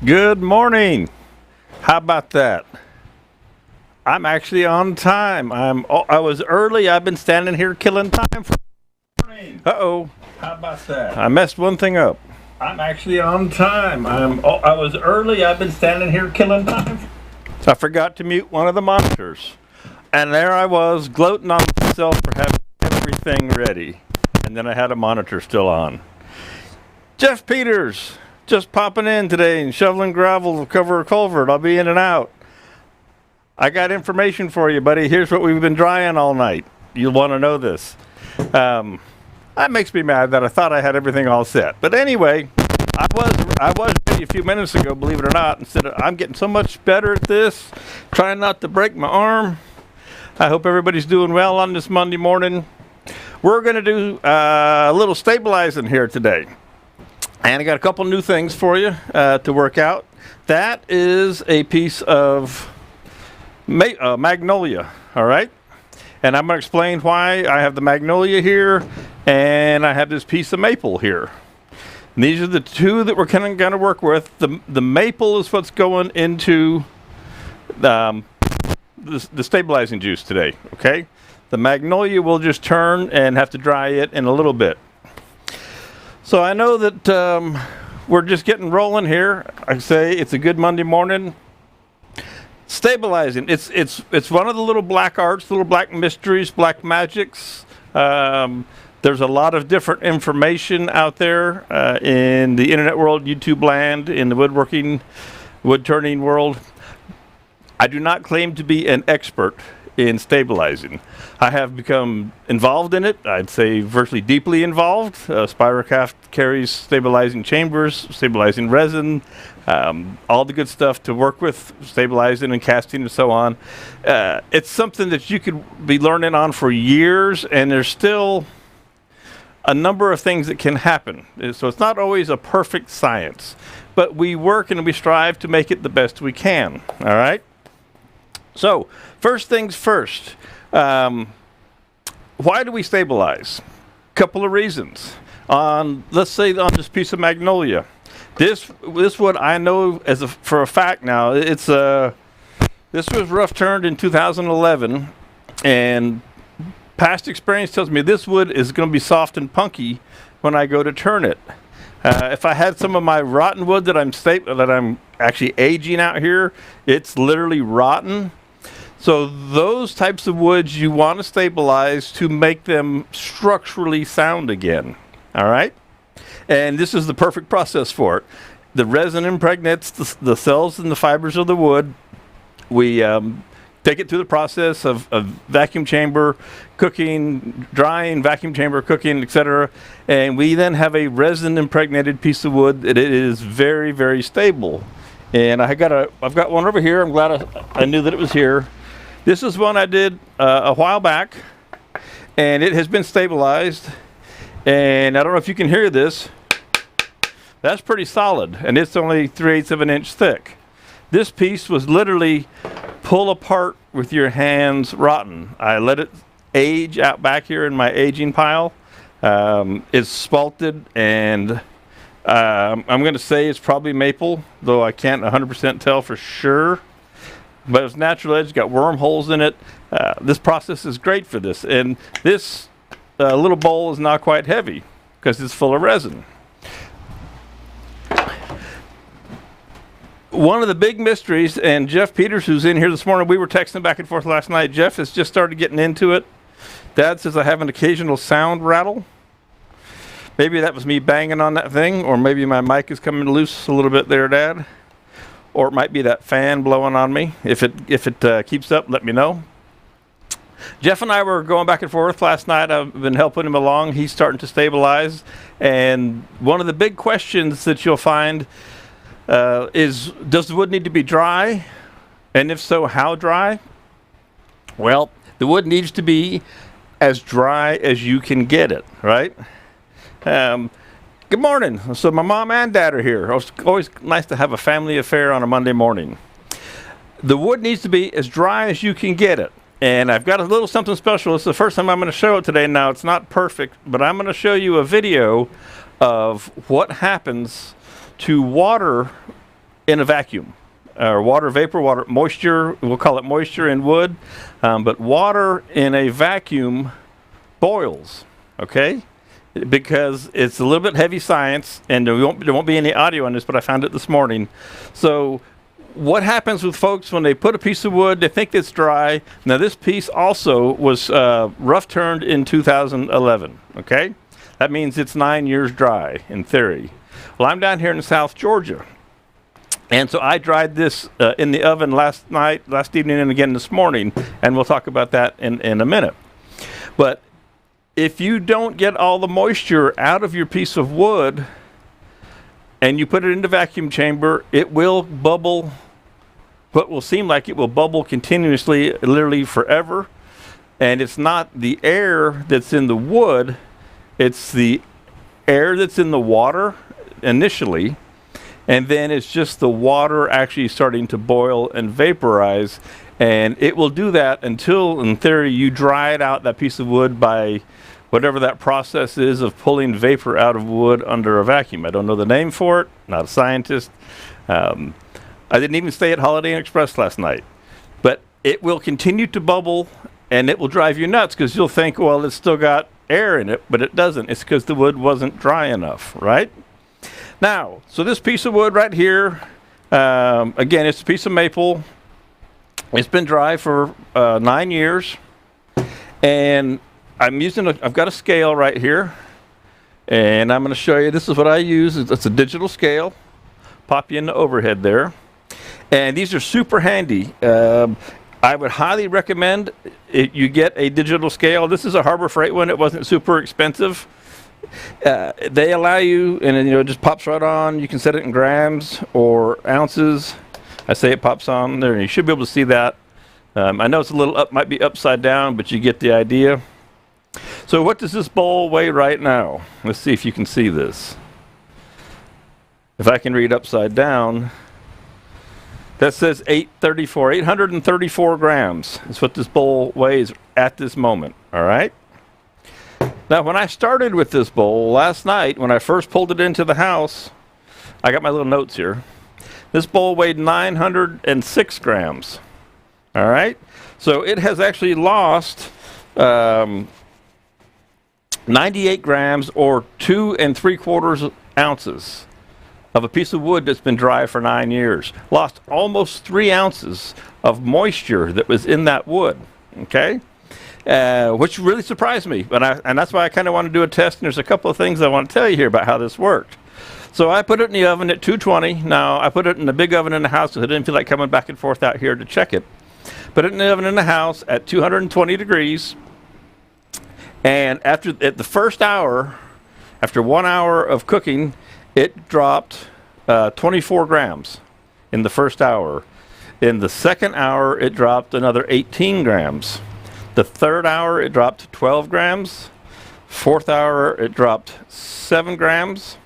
Good morning. How about that? I'm actually on time. I was early. I've been standing here killing time. Uh-oh. How about that? I messed one thing up. I'm actually on time. I was early. I've been standing here killing time. I forgot to mute one of the monitors. And there I was gloating on myself for having everything ready. And then I had a monitor still on. Jeff Peters. Just popping in today and shoveling gravel to cover a culvert. I'll be in and out. I got information for you, buddy. Here's what we've been drying all night. You'll want to know this. That makes me mad that I thought I had everything all set. But anyway, I was ready a few minutes ago, believe it or not. I'm getting so much better at this, trying not to break my arm. I hope everybody's doing well on this Monday morning. We're going to do a little stabilizing here today. And I got a couple new things for you to work out. That is a piece of Magnolia, all right? And I'm going to explain why I have the Magnolia here and I have this piece of maple here. And these are the two that we're kind of going to work with. The maple is what's going into the stabilizing juice today, okay? The Magnolia will just turn and have to dry it in a little bit. So I know that we're just getting rolling here. I say it's a good Monday morning. Stabilizing. It's one of the little black arts, little black mysteries, black magics. There's a lot of different information out there in the internet world, YouTube land, in the woodworking, wood turning world. I do not claim to be an expert in stabilizing. I have become involved in it. I'd say virtually deeply involved. Spirocraft carries stabilizing chambers, stabilizing resin, all the good stuff to work with, stabilizing and casting and so on. It's something that you could be learning on for years, and there's still a number of things that can happen. So it's not always a perfect science, but we work and we strive to make it the best we can, all right? So, first things first, why do we stabilize? Couple of reasons. Let's say on this piece of Magnolia, this wood I know for a fact now. This was rough turned in 2011, and past experience tells me this wood is going to be soft and punky when I go to turn it. If I had some of my rotten wood that I'm actually aging out here, it's literally rotten. So those types of woods you want to stabilize to make them structurally sound again, all right? And this is the perfect process for it. The resin impregnates the cells and the fibers of the wood. We take it through the process of vacuum chamber, cooking, drying, vacuum chamber, cooking, etc. And we then have a resin impregnated piece of wood that it is very, very stable. And I've got one over here. I'm glad I knew that it was here. This is one I did a while back, and it has been stabilized. And I don't know if you can hear this. That's pretty solid, and it's only 3/8 of an inch thick. This piece was literally pull apart with your hands rotten. I let it age out back here in my aging pile. It's spalted, and I'm going to say it's probably maple, though I can't 100% tell for sure. But it's natural edge, got wormholes in it. This process is great for this. And this little bowl is not quite heavy because it's full of resin. One of the big mysteries, and Jeff Peters, who's in here this morning, we were texting back and forth last night. Jeff has just started getting into it. Dad says I have an occasional sound rattle. Maybe that was me banging on that thing, or maybe my mic is coming loose a little bit there, Dad. Or it might be that fan blowing on me. If it keeps up, let me know. Jeff and I were going back and forth last night. I've been helping him along. He's starting to stabilize. And one of the big questions that you'll find is, does the wood need to be dry? And if so, how dry? Well, the wood needs to be as dry as you can get it, right? Good morning. So my mom and dad are here. It's always nice to have a family affair on a Monday morning. The wood needs to be as dry as you can get it. And I've got a little something special. It's the first time I'm going to show it today. Now, it's not perfect, but I'm going to show you a video of what happens to water in a vacuum. Water vapor, water moisture, we'll call it moisture in wood, but water in a vacuum boils, okay? Because it's a little bit heavy science, and there won't be any audio on this, but I found it this morning. So what happens with folks when they put a piece of wood, they think it's dry. Now this piece also was rough turned in 2011, okay? That means it's 9 years dry, in theory. Well, I'm down here in South Georgia. And so I dried this in the oven last evening, and again this morning, and we'll talk about that in a minute. But if you don't get all the moisture out of your piece of wood and you put it in the vacuum chamber, it will bubble, what will seem like it will bubble continuously, literally forever. And it's not the air that's in the wood, it's the air that's in the water initially. And then it's just the water actually starting to boil and vaporize. And it will do that until, in theory, you dry it out, that piece of wood, by whatever that process is of pulling vapor out of wood under a vacuum. I don't know the name for it, not a scientist. I didn't even stay at Holiday Inn Express last night. But it will continue to bubble, and it will drive you nuts because you'll think, well, it's still got air in it, but it doesn't. It's because the wood wasn't dry enough, right? Now, so this piece of wood right here, again, it's a piece of maple. It's been dry for 9 years, and I've got a scale right here, and I'm going to show you. This is what I use. It's a digital scale. Pop you in the overhead there, and these are super handy. I would highly recommend you get a digital scale. This is a Harbor Freight one. It wasn't super expensive. They allow you, and it just pops right on. You can set it in grams or ounces. I say it pops on there, and you should be able to see that. I know it's a little up, might be upside down, but you get the idea. So what does this bowl weigh right now? Let's see if you can see this. If I can read upside down, that says 834 grams is what this bowl weighs at this moment, all right? Now, when I started with this bowl last night, when I first pulled it into the house, I got my little notes here. This bowl weighed 906 grams. All right? So it has actually lost 98 grams, or 2 3/4 ounces of a piece of wood that's been dry for 9 years. Lost almost 3 ounces of moisture that was in that wood. Okay? Which really surprised me, and that's why I kind of want to do a test, and there's a couple of things I want to tell you here about how this worked. So I put it in the oven at 220. Now, I put it in the big oven in the house because I didn't feel like coming back and forth out here to check it. Put it in the oven in the house at 220 degrees, and at the first hour, after 1 hour of cooking, it dropped 24 grams in the first hour. In the second hour, it dropped another 18 grams. The third hour, it dropped 12 grams. Fourth hour, it dropped 7 grams.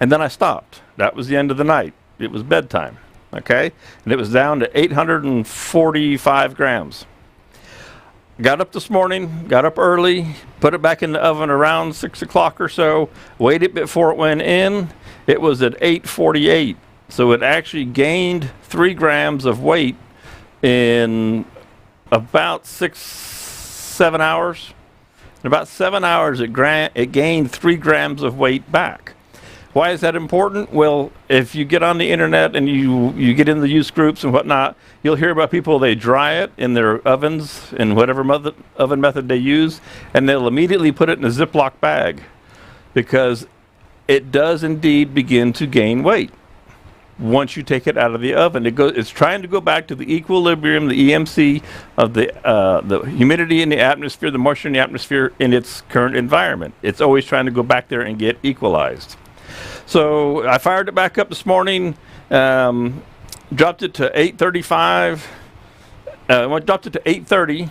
And then I stopped. That was the end of the night. It was bedtime, okay? And it was down to 845 grams. Got up this morning, got up early, put it back in the oven around 6 o'clock or so, waited before it went in. It was at 848. So it actually gained 3 grams of weight in about 7 hours. In about 7 hours, it gained 3 grams of weight back. Why is that important? Well, if you get on the internet and you get in the use groups and whatnot, you'll hear about people, they dry it in their ovens in whatever oven method they use, and they'll immediately put it in a Ziploc bag because it does indeed begin to gain weight once you take it out of the oven. It's trying to go back to the equilibrium, the EMC of the humidity in the atmosphere, the moisture in the atmosphere in its current environment. It's always trying to go back there and get equalized. So I fired it back up this morning, dropped it to 835, dropped it to 830,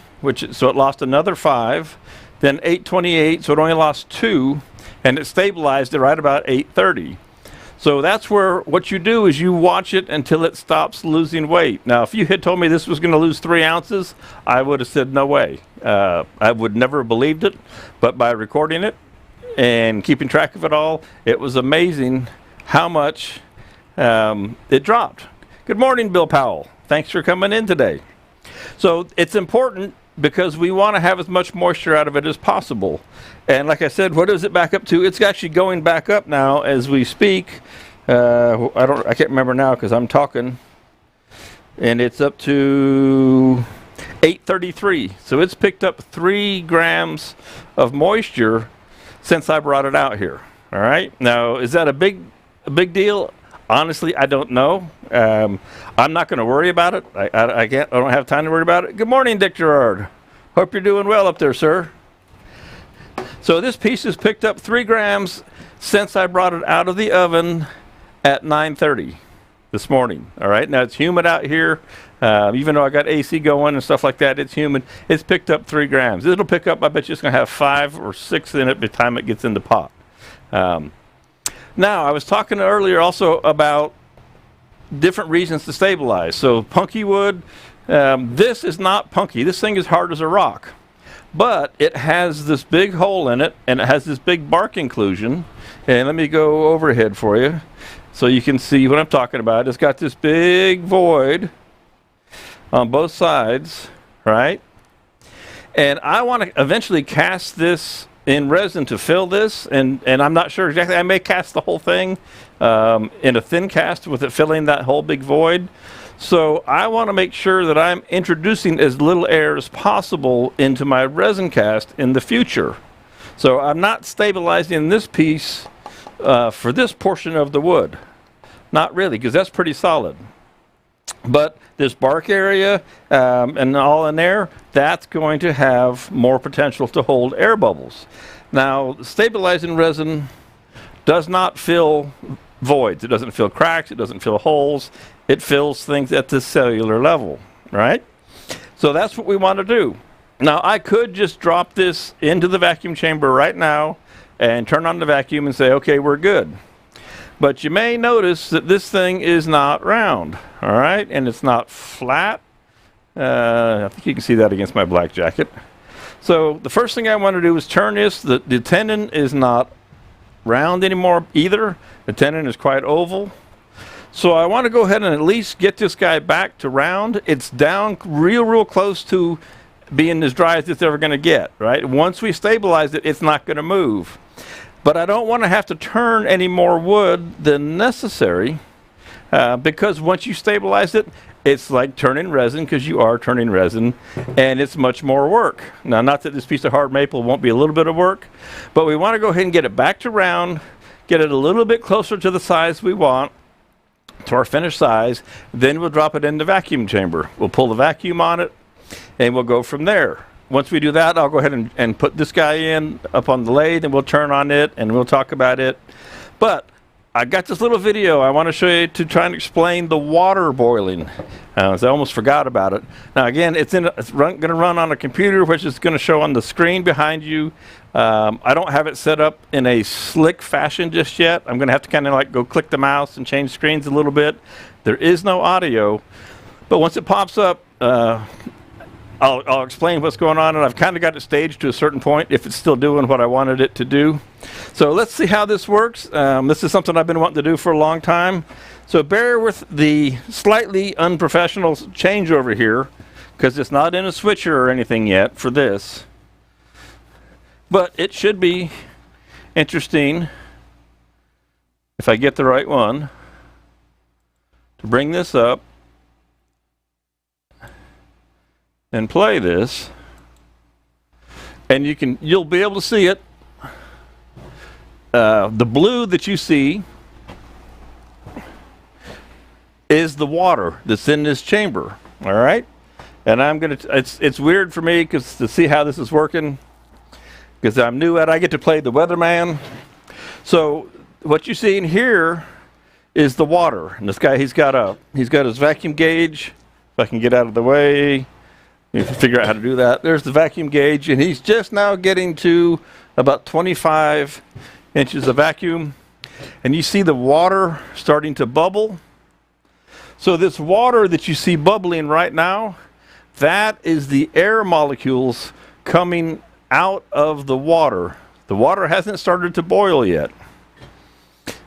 so it lost another 5, then 828, so it only lost 2, and it stabilized at right about 830. So that's where what you do is you watch it until it stops losing weight. Now, if you had told me this was going to lose 3 ounces, I would have said no way. I would never have believed it, but by recording it and keeping track of it all, it was amazing how much it dropped. Good morning, Bill Powell. Thanks for coming in today. So it's important because we want to have as much moisture out of it as possible. And like I said, what is it back up to? It's actually going back up now as we speak. I can't remember now because I'm talking. And it's up to 833. So it's picked up 3 grams of moisture since I brought it out here. All right. Now, is that a big deal? Honestly, I don't know. I'm not going to worry about it. I don't have time to worry about it. Good morning, Dick Gerard. Hope you're doing well up there, sir. So this piece has picked up 3 grams since I brought it out of the oven at 9:30 this morning. All right. Now it's humid out here. Even though I got AC going and stuff like that, it's humid. It's picked up 3 grams. It'll pick up, I bet you it's going to have 5 or 6 in it by the time it gets in the pot. Now, I was talking earlier also about different reasons to stabilize. So punky wood, this is not punky. This thing is hard as a rock. But it has this big hole in it, and it has this big bark inclusion. And let me go overhead for you so you can see what I'm talking about. It's got this big void on both sides, right? And I want to eventually cast this in resin to fill this, and I'm not sure exactly. I may cast the whole thing in a thin cast with it filling that whole big void. So I want to make sure that I'm introducing as little air as possible into my resin cast in the future. So I'm not stabilizing this piece for this portion of the wood. Not really, because that's pretty solid. But this bark area and all in there, that's going to have more potential to hold air bubbles. Now, stabilizing resin does not fill voids. It doesn't fill cracks. It doesn't fill holes. It fills things at the cellular level, right? So that's what we want to do. Now, I could just drop this into the vacuum chamber right now and turn on the vacuum and say, okay, we're good. But you may notice that this thing is not round, all right? And it's not flat. I think you can see that against my black jacket. So the first thing I want to do is turn this. The tendon is not round anymore either. The tendon is quite oval. So I want to go ahead and at least get this guy back to round. It's down real close to being as dry as it's ever going to get, right? Once we stabilize it, it's not going to move. But I don't want to have to turn any more wood than necessary because once you stabilize it, it's like turning resin, because you are turning resin, and it's much more work. Now, not that this piece of hard maple won't be a little bit of work, but we want to go ahead and get it back to round, get it a little bit closer to the size we want, to our finished size. Then we'll drop it in the vacuum chamber. We'll pull the vacuum on it, and we'll go from there. Once we do that, I'll go ahead and put this guy in up on the lathe, and we'll turn on it, and we'll talk about it. But I got this little video I want to show you to try and explain the water boiling. I almost forgot about it. Now, again, it's going to run on a computer, which is going to show on the screen behind you. I don't have it set up in a slick fashion just yet. I'm going to have to kind of like go click the mouse and change screens a little bit. There is no audio, but once it pops up, I'll explain what's going on, and I've kind of got it staged to a certain point if it's still doing what I wanted it to do. So let's see how this works. This is something I've been wanting to do for a long time. So bear with the slightly unprofessional changeover here, because it's not in a switcher or anything yet for this. But it should be interesting, if I get the right one, to bring this up and play this, and you'll be able to see it. The blue that you see is the water that's in this chamber, all right? And it's weird for me because to see how this is working, because I'm new at it. I get to play the weatherman. So what you see in here is the water, and this guy, he's got his vacuum gauge. If I can get out of the way, you can figure out how to do that. There's the vacuum gauge, and he's just now getting to about 25 inches of vacuum. And you see the water starting to bubble. So this water that you see bubbling right now, that is the air molecules coming out of the water. The water hasn't started to boil yet.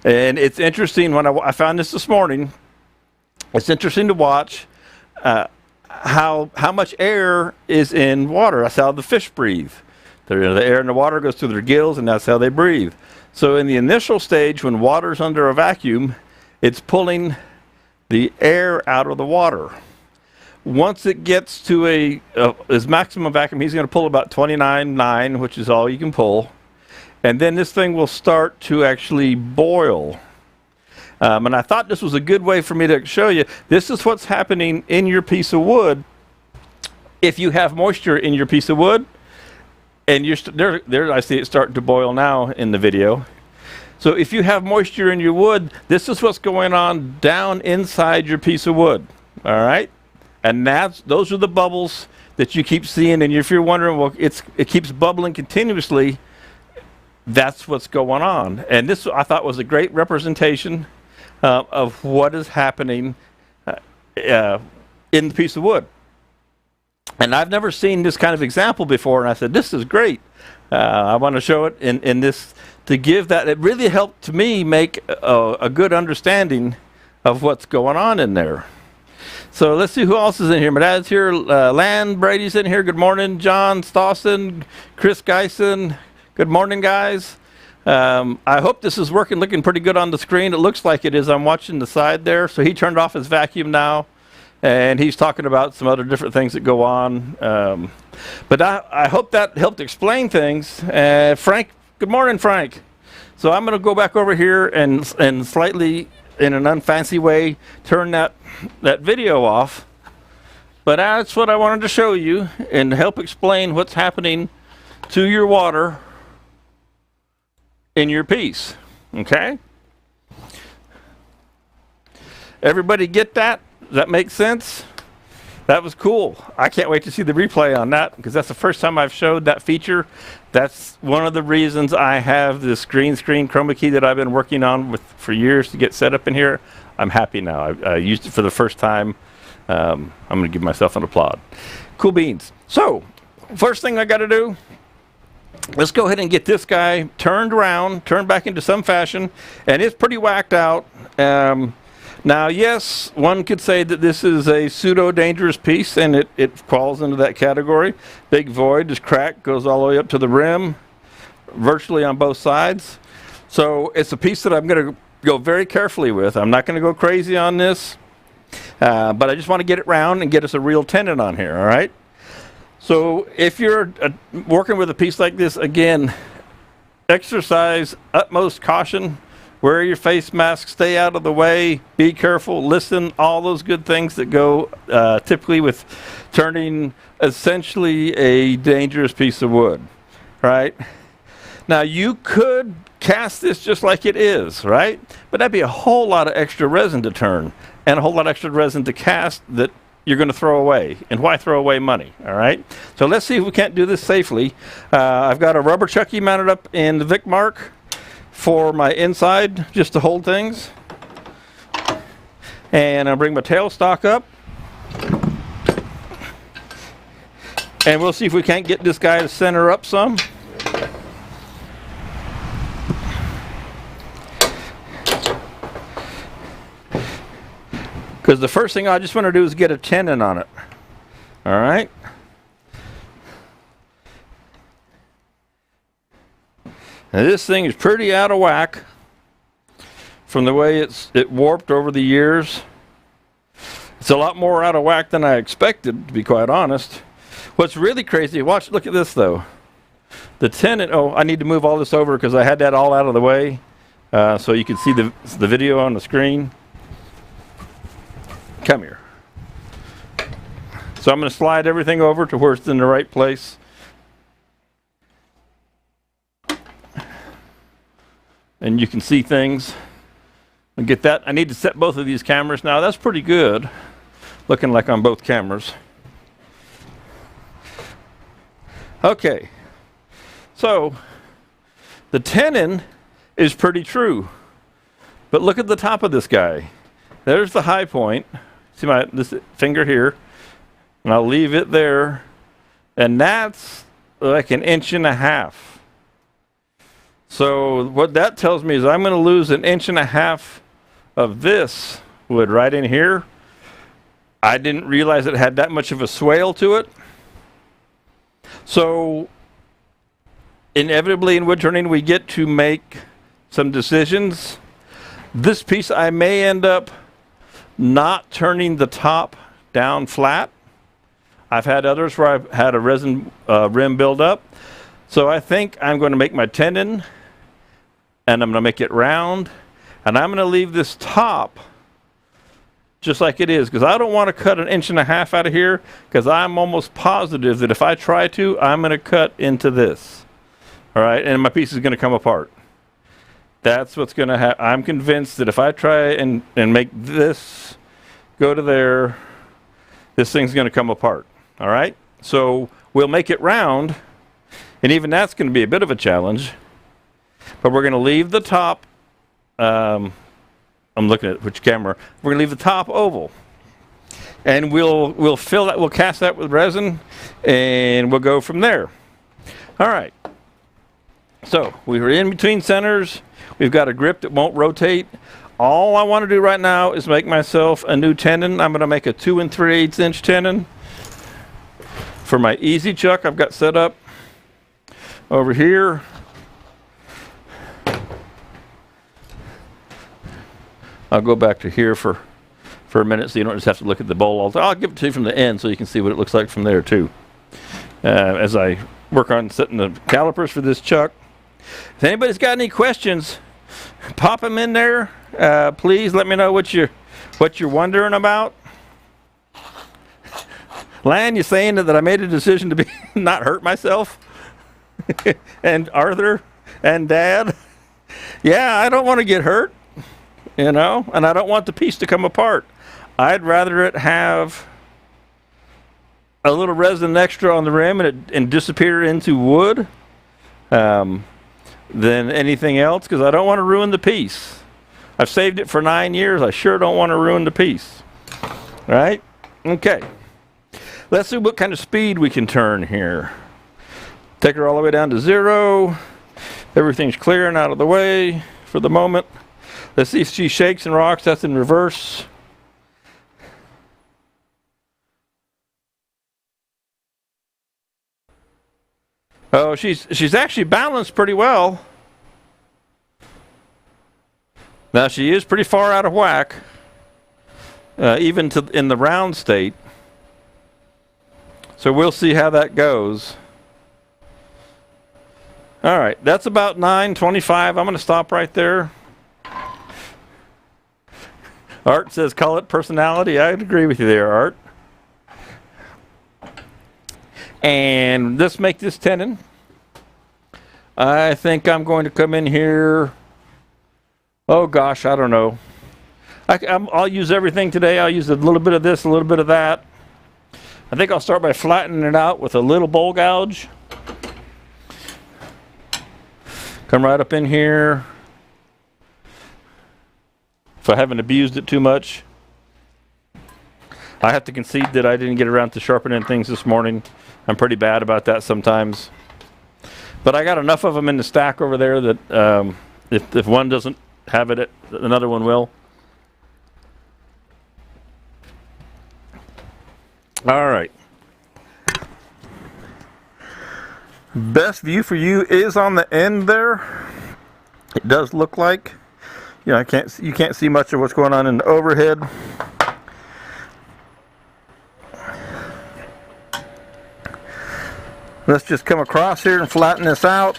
And it's interesting when I found this morning. It's interesting to watch how much air is in water. That's how the fish breathe. The air in the water goes through their gills, and that's how they breathe. So in the initial stage, when water's under a vacuum, it's pulling the air out of the water. Once it gets to his maximum vacuum, he's going to pull about 29.9, which is all you can pull. And then this thing will start to actually boil. And I thought this was a good way for me to show you. This is what's happening in your piece of wood. If you have moisture in your piece of wood, and there I see it starting to boil now in the video. So if you have moisture in your wood, this is what's going on down inside your piece of wood. All right? And those are the bubbles that you keep seeing. And if you're wondering, well, it keeps bubbling continuously, that's what's going on. And this, I thought, was a great representation of what is happening in the piece of wood. And I've never seen this kind of example before, and I said, this is great. I want to show it in this, to give that. It really helped to me make a good understanding of what's going on in there. So let's see who else is in here. My dad's here, Lan Brady's in here. Good morning, John Stawson, Chris Geisen. Good morning, guys. I hope this is working, looking pretty good on the screen. It looks like it is. I'm watching the side there. So he turned off his vacuum now. And he's talking about some other different things that go on. But I hope that helped explain things. Frank, good morning, Frank. So I'm going to go back over here and slightly, in an unfancy way, turn that video off. But that's what I wanted to show you and help explain what's happening to your water in your piece. Okay? Everybody get that? Does that make sense? That was cool. I can't wait to see the replay on that, because that's the first time I've showed that feature. That's one of the reasons I have this green screen chroma key that I've been working on for years to get set up in here. I'm happy now. I used it for the first time. I'm going to give myself an applaud. Cool beans. So, first thing I got to do, let's go ahead and get this guy turned around, turned back into some fashion, and it's pretty whacked out. Now, yes, one could say that this is a pseudo-dangerous piece, and it falls into that category. Big void, this crack goes all the way up to the rim, virtually on both sides. So it's a piece that I'm going to go very carefully with. I'm not going to go crazy on this, but I just want to get it round and get us a real tenon on here, all right? So if you're working with a piece like this, again, exercise utmost caution. Wear your face mask, stay out of the way, be careful, listen, all those good things that go typically with turning essentially a dangerous piece of wood, right? Now, you could cast this just like it is, right? But that'd be a whole lot of extra resin to turn and a whole lot of extra resin to cast that you're going to throw away. And why throw away money, all right? So let's see if we can't do this safely. I've got a rubber chucky mounted up in the Vic Mark for my inside, just to hold things. And I'll bring my tailstock up. And we'll see if we can't get this guy to center up some. Because the first thing I just want to do is get a tenon on it. All right. Now this thing is pretty out of whack from the way it warped over the years. It's a lot more out of whack than I expected, to be quite honest. What's really crazy, look at this though. The tenon, I need to move all this over because I had that all out of the way so you can see the video on the screen. Come here. So I'm going to slide everything over to where it's in the right place. And you can see things. And get that. I need to set both of these cameras now. That's pretty good. Looking like on both cameras. Okay. So the tenon is pretty true. But look at the top of this guy. There's the high point. See this finger here. And I'll leave it there. And that's like 1.5 inches. So what that tells me is I'm going to lose 1.5 inches of this wood right in here. I didn't realize it had that much of a swale to it. So inevitably in wood turning we get to make some decisions. This piece I may end up not turning the top down flat. I've had others where I've had a resin rim build up. So I think I'm going to make my tenon, and I'm going to make it round, and I'm going to leave this top just like it is, because I don't want to cut 1.5 inches out of here, because I'm almost positive that if I try to, I'm going to cut into this. All right, and my piece is going to come apart. That's what's going to happen. I'm convinced that if I try and make this go to there, this thing's going to come apart. All right, so we'll make it round, and even that's going to be a bit of a challenge. But we're going to leave the top. I'm looking at which camera. We're going to leave the top oval, and we'll fill that. We'll cast that with resin, and we'll go from there. All right. So we were in between centers. We've got a grip that won't rotate. All I want to do right now is make myself a new tenon. I'm going to make a 2 3/8 inch tenon for my easy chuck I've got set up over here. I'll go back to here for a minute so you don't just have to look at the bowl all the time. I'll give it to you from the end so you can see what it looks like from there too. As I work on setting the calipers for this chuck. If anybody's got any questions, pop them in there. Please let me know what you're wondering about. Lan, you saying that I made a decision to be not hurt myself? And Arthur and Dad? Yeah, I don't want to get hurt, you know, and I don't want the piece to come apart. I'd rather it have a little resin extra on the rim and disappear into wood than anything else, because I don't want to ruin the piece. I've saved it for 9 years. I sure don't want to ruin the piece. Right? Okay. Let's see what kind of speed we can turn here. Take her all the way down to 0. Everything's clear and out of the way for the moment. Let's see if she shakes and rocks. That's in reverse. Oh, she's actually balanced pretty well. Now she is pretty far out of whack, even in the round state. So we'll see how that goes. All right, that's about 9:25. I'm going to stop right there. Art says, call it personality. I'd agree with you there, Art. And let's make this tenon. I think I'm going to come in here. Oh gosh, I don't know. I'll use everything today. I'll use a little bit of this, a little bit of that. I think I'll start by flattening it out with a little bowl gouge. Come right up in here. If I haven't abused it too much. I have to concede that I didn't get around to sharpening things this morning. I'm pretty bad about that sometimes. But I got enough of them in the stack over there that if one doesn't have it, another one will. All right. Best view for you is on the end there. It does look like, you know, you can't see much of what's going on in the overhead. Let's just come across here and flatten this out.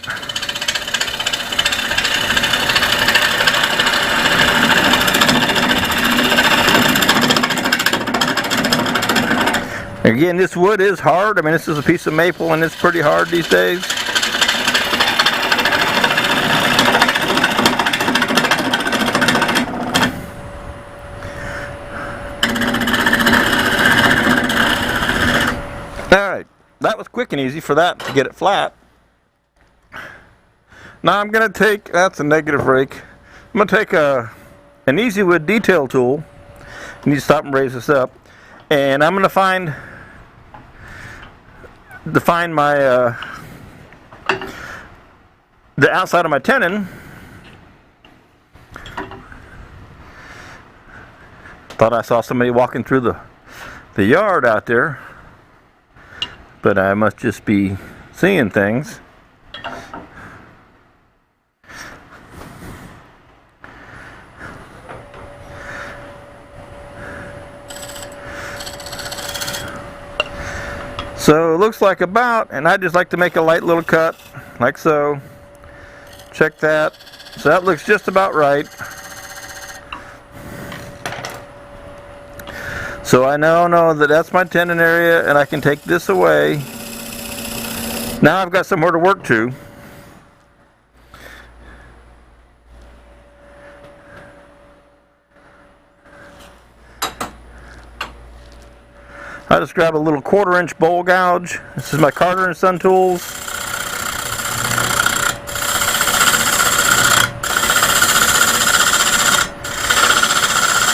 Again, this wood is hard. I mean, this is a piece of maple and it's pretty hard these days. Alright, that was quick and easy for that to get it flat. Now I'm going to take, that's a negative rake. I'm going to take an easy wood detail tool. I need to stop and raise this up. And I'm going to define my the outside of my tenon. Thought I saw somebody walking through the yard out there, but I must just be seeing things. So it looks like about, and I just like to make a light little cut, like so. Check that. So that looks just about right. So I now know that that's my tenon area, and I can take this away. Now I've got somewhere to work to. I just grab a little 1/4-inch bowl gouge. This is my Carter & Son tools.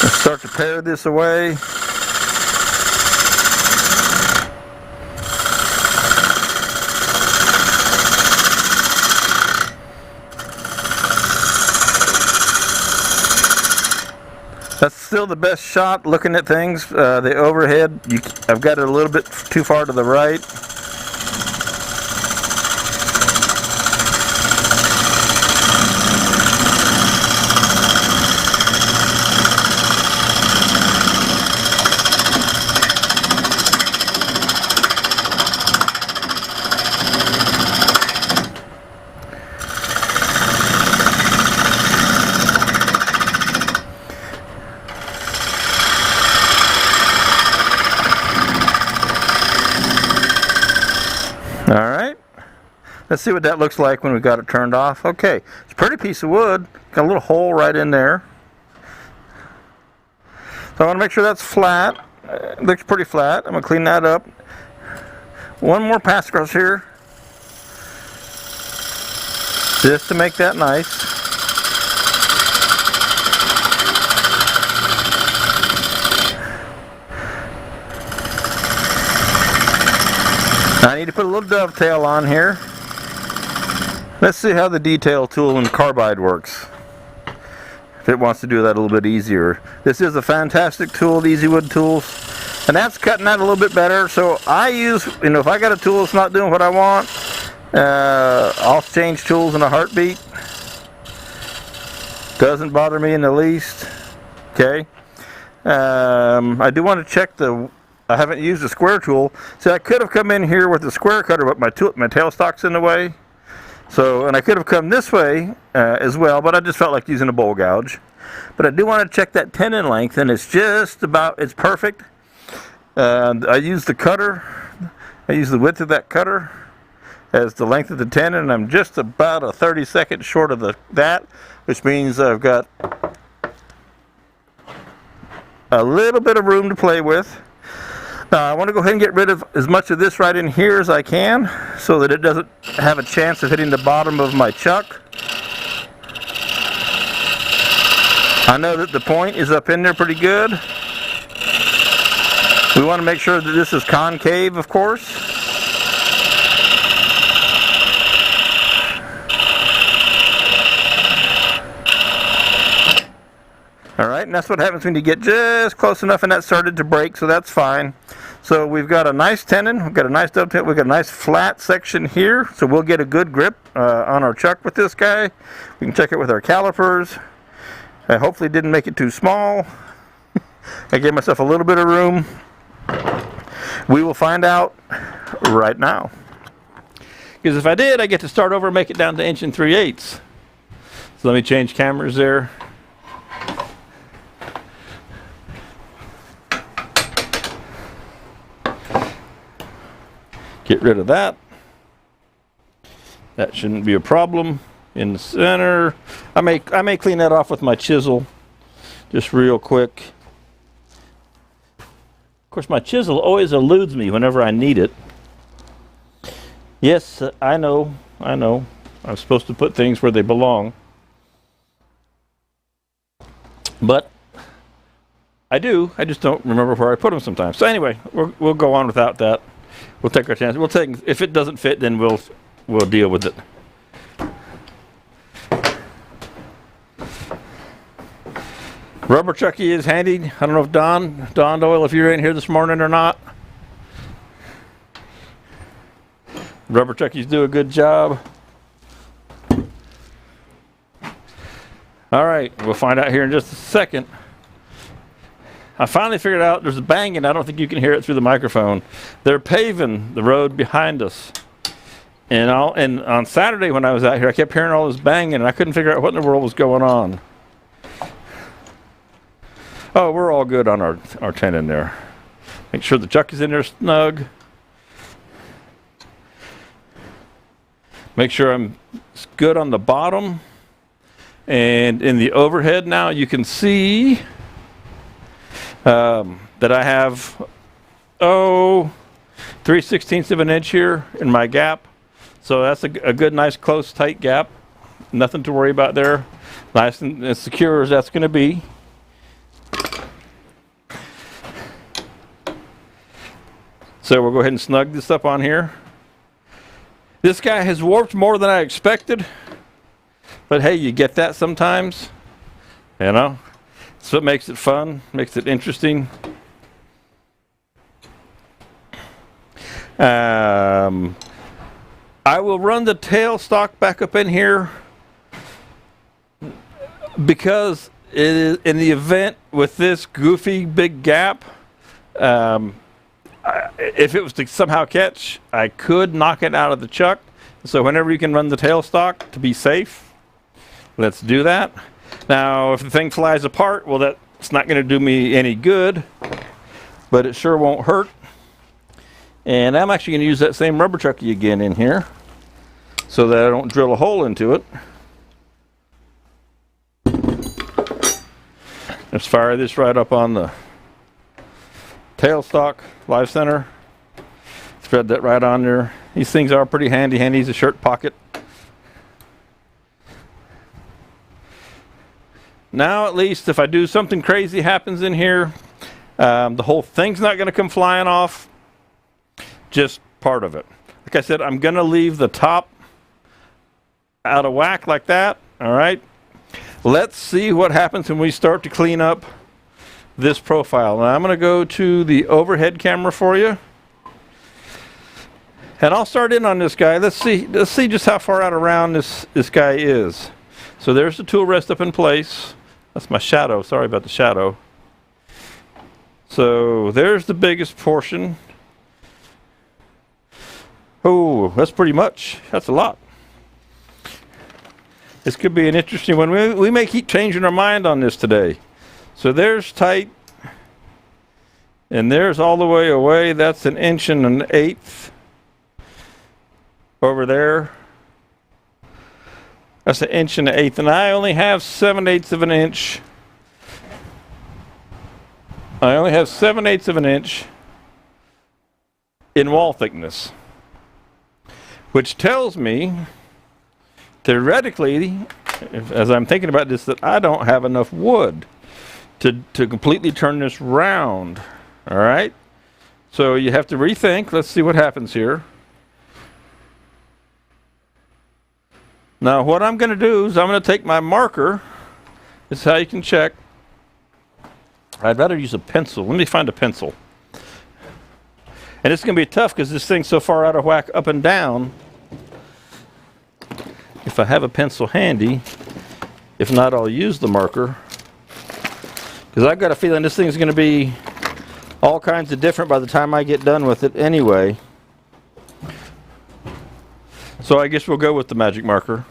Let's start to pare this away. That's still the best shot looking at things. The overhead, I've got it a little bit too far to the right. Alright, let's see what that looks like when we got it turned off. Okay, it's a pretty piece of wood. Got a little hole right in there. So I want to make sure that's flat. It looks pretty flat. I'm going to clean that up. One more pass across here, just to make that nice. I need to put a little dovetail on here. Let's see how the detail tool in carbide works. If it wants to do that a little bit easier. This is a fantastic tool, the Easy Wood tools. And that's cutting that a little bit better. So I use, if I got a tool that's not doing what I want, I'll change tools in a heartbeat. Doesn't bother me in the least. Okay. I do want to check I haven't used a square tool. See, I could have come in here with the square cutter, but my tailstock's in the way. So, and I could have come this way as well, but I just felt like using a bowl gouge. But I do want to check that tenon length, and it's just about, it's perfect. I use the cutter. I use the width of that cutter as the length of the tenon, and I'm just about a 32nd short of that, which means I've got a little bit of room to play with. I want to go ahead and get rid of as much of this right in here as I can so that it doesn't have a chance of hitting the bottom of my chuck. I know that the point is up in there pretty good. We want to make sure that this is concave, of course. Alright, and that's what happens when you get just close enough and that started to break, so that's fine. So we've got a nice tenon, we've got a nice dovetail, we've got a nice flat section here, so we'll get a good grip on our chuck with this guy. We can check it with our calipers. I hopefully didn't make it too small. I gave myself a little bit of room. We will find out right now. Because if I did, I get to start over and make it down to 1 3/8. So let me change cameras there. Get rid of that. That shouldn't be a problem. In the center, I may clean that off with my chisel, just real quick. Of course, my chisel always eludes me whenever I need it. Yes, I know. I'm supposed to put things where they belong, but I do. I just don't remember where I put them sometimes. So anyway, we'll go on without that. We'll take our chance. If it doesn't fit, then we'll deal with it. Rubber Chucky is handy. I don't know if Don Doyle, if you're in here this morning or not. Rubber Chuckies do a good job. All right, we'll find out here in just a second. I finally figured out there's a banging. I don't think you can hear it through the microphone. They're paving the road behind us. And on Saturday when I was out here, I kept hearing all this banging, and I couldn't figure out what in the world was going on. Oh, we're all good on our tenon there. Make sure the chuck is in there snug. Make sure I'm good on the bottom. And in the overhead now, you can see that I have, 3/16 of an inch here in my gap. So that's a good, nice, close, tight gap. Nothing to worry about there. Nice and as secure as that's going to be. So we'll go ahead and snug this up on here. This guy has warped more than I expected. But hey, you get that sometimes. You know? That's what makes it fun, makes it interesting. I will run the tailstock back up in here because it is, in the event with this goofy big gap, if it was to somehow catch, I could knock it out of the chuck. So whenever you can run the tailstock to be safe, let's do that. Now, if the thing flies apart, well, that's not going to do me any good, but it sure won't hurt. And I'm actually going to use that same rubber chucky again in here so that I don't drill a hole into it. Let's fire this right up on the tailstock live center. Thread that right on there. These things are pretty handy. Handy's a shirt pocket. Now at least if I do something crazy happens in here, the whole thing's not going to come flying off. Just part of it. Like I said, I'm going to leave the top out of whack like that. All right. Let's see what happens when we start to clean up this profile. Now I'm going to go to the overhead camera for you. And I'll start in on this guy. Let's see just how far out around this guy is. So there's the tool rest up in place. That's my shadow. Sorry about the shadow. So there's the biggest portion. Oh, that's pretty much. That's a lot. This could be an interesting one. We may keep changing our mind on this today. So there's tight. And there's all the way away. That's 1 1/8 over there. That's 1 1/8. And I only have 7/8 of an inch. I only have 7/8 of an inch in wall thickness. Which tells me, theoretically, as I'm thinking about this, that I don't have enough wood to completely turn this round. All right? So you have to rethink. Let's see what happens here. Now what I'm going to do is I'm going to take my marker. This is how you can check. I'd rather use a pencil. Let me find a pencil. And it's going to be tough because this thing's so far out of whack up and down. If I have a pencil handy, if not, I'll use the marker. Because I've got a feeling this thing's going to be all kinds of different by the time I get done with it anyway. So I guess we'll go with the magic marker.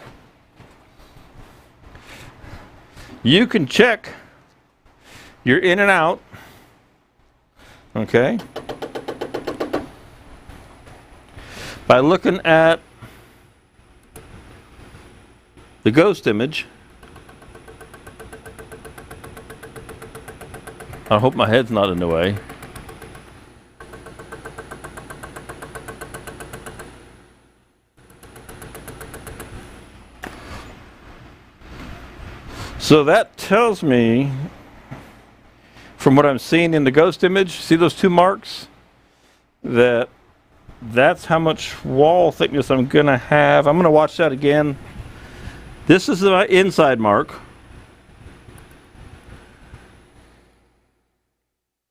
You can check your in and out. Okay. By looking at the ghost image. I hope my head's not in the way. So that tells me, from what I'm seeing in the ghost image, see those 2 marks? That's how much wall thickness I'm going to have. I'm going to watch that again. This is the inside mark.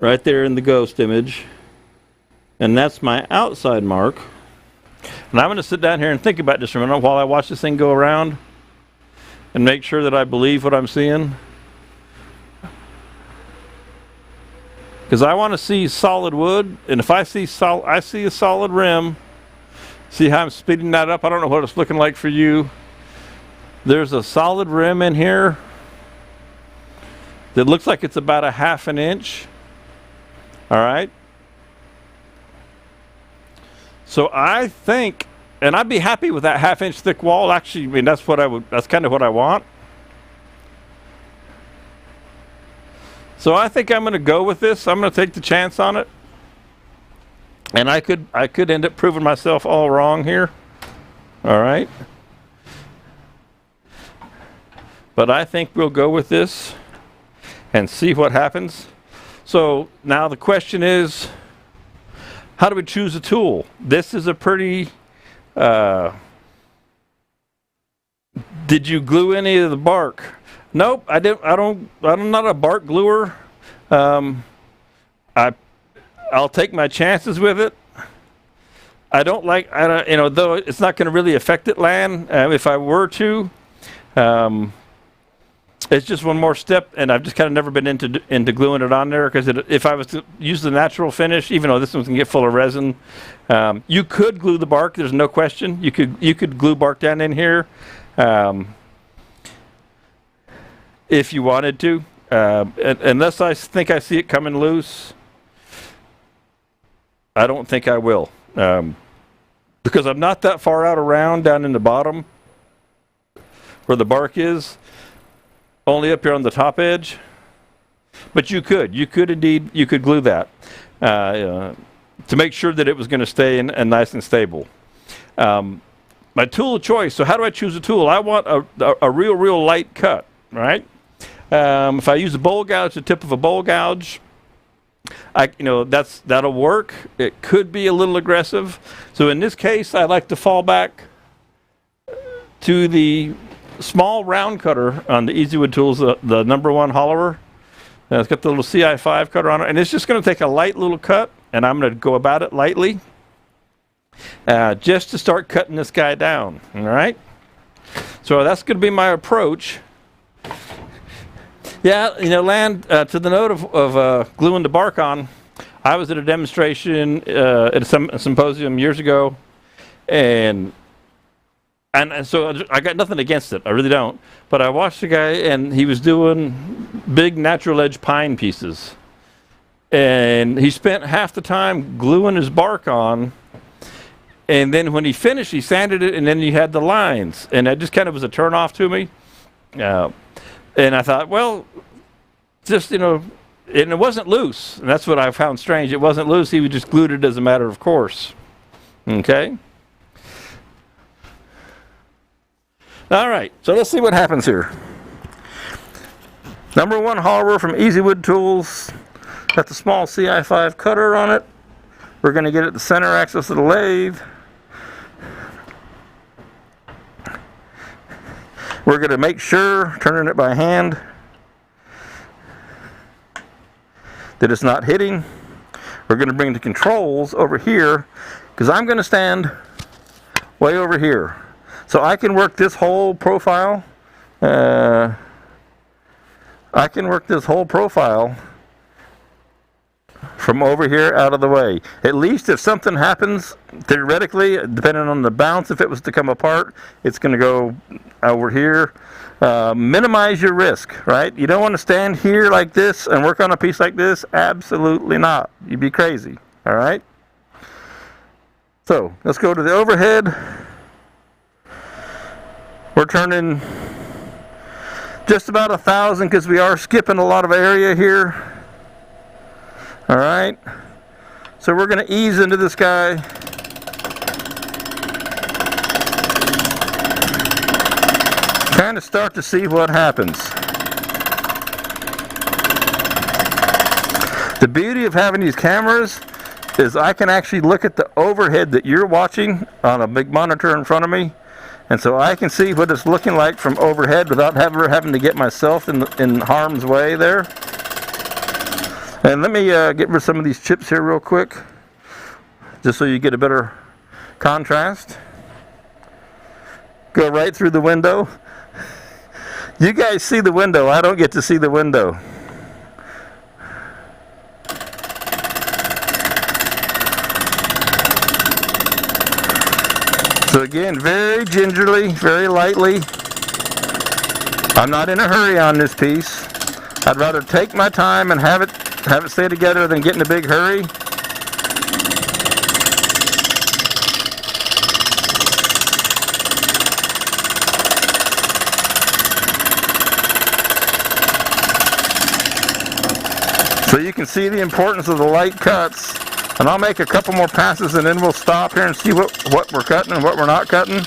right there in the ghost image. And that's my outside mark. And I'm going to sit down here and think about this for a minute while I watch this thing go around and make sure that I believe what I'm seeing. Because I want to see solid wood, and if I see a solid rim. See how I'm speeding that up? I don't know what it's looking like for you. There's a solid rim in here that looks like it's about 1/2 inch. All right. So I think, and I'd be happy with that 1/2 inch thick wall. Actually, I mean, that's kind of what I want. So I think I'm going to go with this. I'm going to take the chance on it. And I could end up proving myself all wrong here. All right. But I think we'll go with this and see what happens. So now the question is, how do we choose a tool? This is a pretty, did you glue any of the bark? Nope, I'm not a bark gluer. I'll take my chances with it. Though it's not going to really affect it land. If I were to, it's just one more step, and I've just kind of never been into gluing it on there, because if I was to use the natural finish, even though this one's going to get full of resin, you could glue the bark. There's no question. You could glue bark down in here, if you wanted to, unless I think I see it coming loose. I don't think I will, because I'm not that far out around down in the bottom where the bark is, only up here on the top edge. But you could glue that to make sure that it was going to stay in and nice and stable. My tool of choice. So how do I choose a tool? I want a real light cut, right? If I use a bowl gouge, the tip of a bowl gouge, that'll work. It could be a little aggressive. So in this case, I like to fall back to the small round cutter on the EasyWood tools, the #1 hollower. It's got the little CI5 cutter on it, and it's just going to take a light little cut, and I'm going to go about it lightly, just to start cutting this guy down. All right. So that's going to be my approach. Yeah, land, to the note of gluing the bark on, I was at a demonstration at a symposium years ago, and so I got nothing against it. I really don't. But I watched a guy, and he was doing big natural edge pine pieces, and he spent half the time gluing his bark on, and then when he finished, he sanded it, and then he had the lines, and that just kind of was a turn off to me. And I thought, well, just, and it wasn't loose. And that's what I found strange. It wasn't loose. He just glued it as a matter of course. Okay? All right. So let's see what happens here. #1 hollower from EasyWood Tools. Got the small CI5 cutter on it. We're going to get it the center axis of the lathe. We're going to make sure, turning it by hand, that it's not hitting. We're going to bring the controls over here, because I'm going to stand way over here. So I can work this whole profile. From over here out of the way. At least if something happens, theoretically, depending on the bounce, if it was to come apart, it's going to go over here. Minimize your risk, right? You don't want to stand here like this and work on a piece like this. Absolutely not. You'd be crazy. All right? So let's go to the overhead. We're turning just about 1,000 because we are skipping a lot of area here. All right, so we're going to ease into this guy. Kind of start to see what happens. The beauty of having these cameras is I can actually look at the overhead that you're watching on a big monitor in front of me. And so I can see what it's looking like from overhead without ever having to get myself in harm's way there. And let me get rid of some of these chips here real quick, just so you get a better contrast. Go right through the window. You guys see the window, I don't get to see the window. So again, very gingerly, very lightly. I'm not in a hurry on this piece. I'd rather take my time and have it stay together than get in a big hurry. So you can see the importance of the light cuts. And I'll make a couple more passes and then we'll stop here and see what we're cutting and what we're not cutting.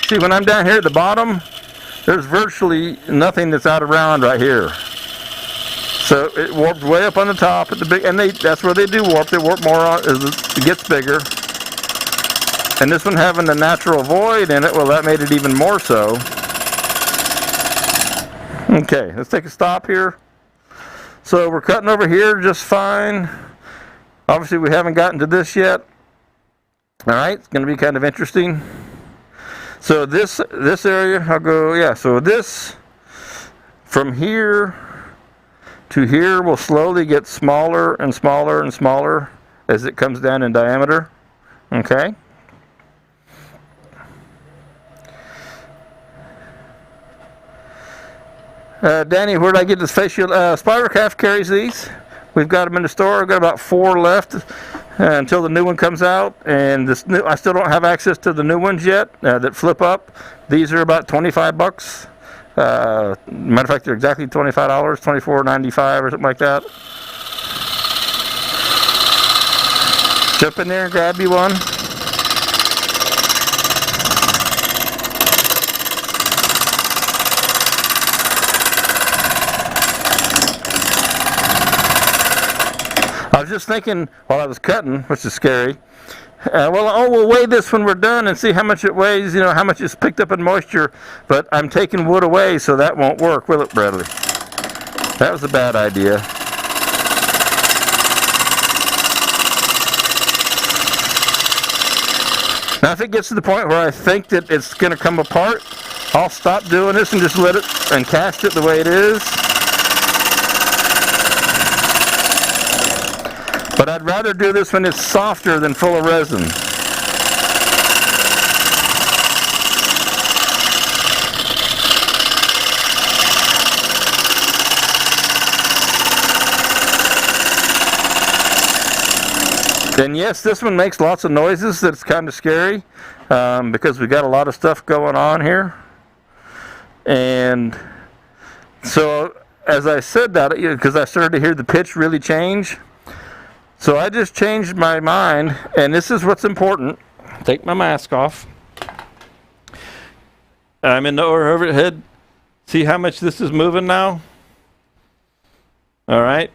See, when I'm down here at the bottom, there's virtually nothing that's out of round right here. So it warped way up on the top at the big, and that's where they do warp. They warp more as it gets bigger. And this one having the natural void in it, well, that made it even more so. Okay, let's take a stop here. So we're cutting over here just fine. Obviously, we haven't gotten to this yet. All right, it's going to be kind of interesting. So this area, I'll go, yeah, so this, from here to here, will slowly get smaller and smaller and smaller as it comes down in diameter. Okay. Danny, where did I get this facial? Spiralcraft carries these. We've got them in the store. I've got about 4 left until the new one comes out. And I still don't have access to the new ones yet that flip up. These are about 25 bucks. Matter of fact, they're exactly $25, $24.95 or something like that. Jump in there and grab you one. I was just thinking while I was cutting, which is scary, we'll weigh this when we're done and see how much it weighs, how much is picked up in moisture, but I'm taking wood away, so that won't work, will it, Bradley? That was a bad idea. Now, if it gets to the point where I think that it's going to come apart, I'll stop doing this and just let it and cast it the way it is. But I'd rather do this when it's softer than full of resin. And yes, this one makes lots of noises. That's kind of scary because we got a lot of stuff going on here. And so as I said that, because I started to hear the pitch really change, so I just changed my mind, and this is what's important. Take my mask off. I'm in the overhead. See how much this is moving now? All right.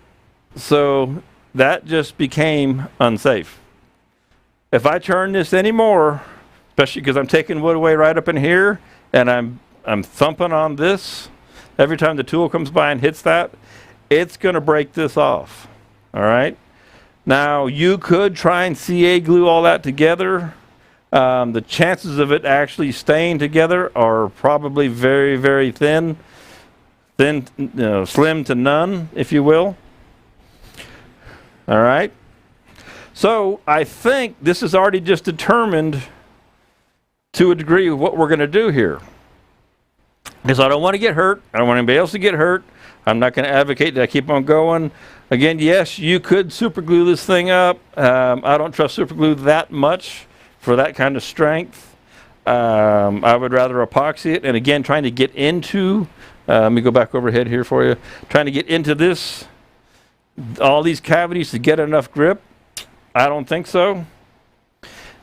So that just became unsafe. If I turn this anymore, especially because I'm taking wood away right up in here, and I'm thumping on this, every time the tool comes by and hits that, it's going to break this off. All right. Now, you could try and CA glue all that together. The chances of it actually staying together are probably very, very thin, slim to none, if you will. All right. So I think this is already just determined to a degree of what we're going to do here. Because I don't want to get hurt. I don't want anybody else to get hurt. I'm not going to advocate that I keep on going. Again, yes, you could super glue this thing up. I don't trust super glue that much for that kind of strength. I would rather epoxy it. And again, trying to get into, let me go back overhead here for you. Trying to get into this, all these cavities to get enough grip. I don't think so.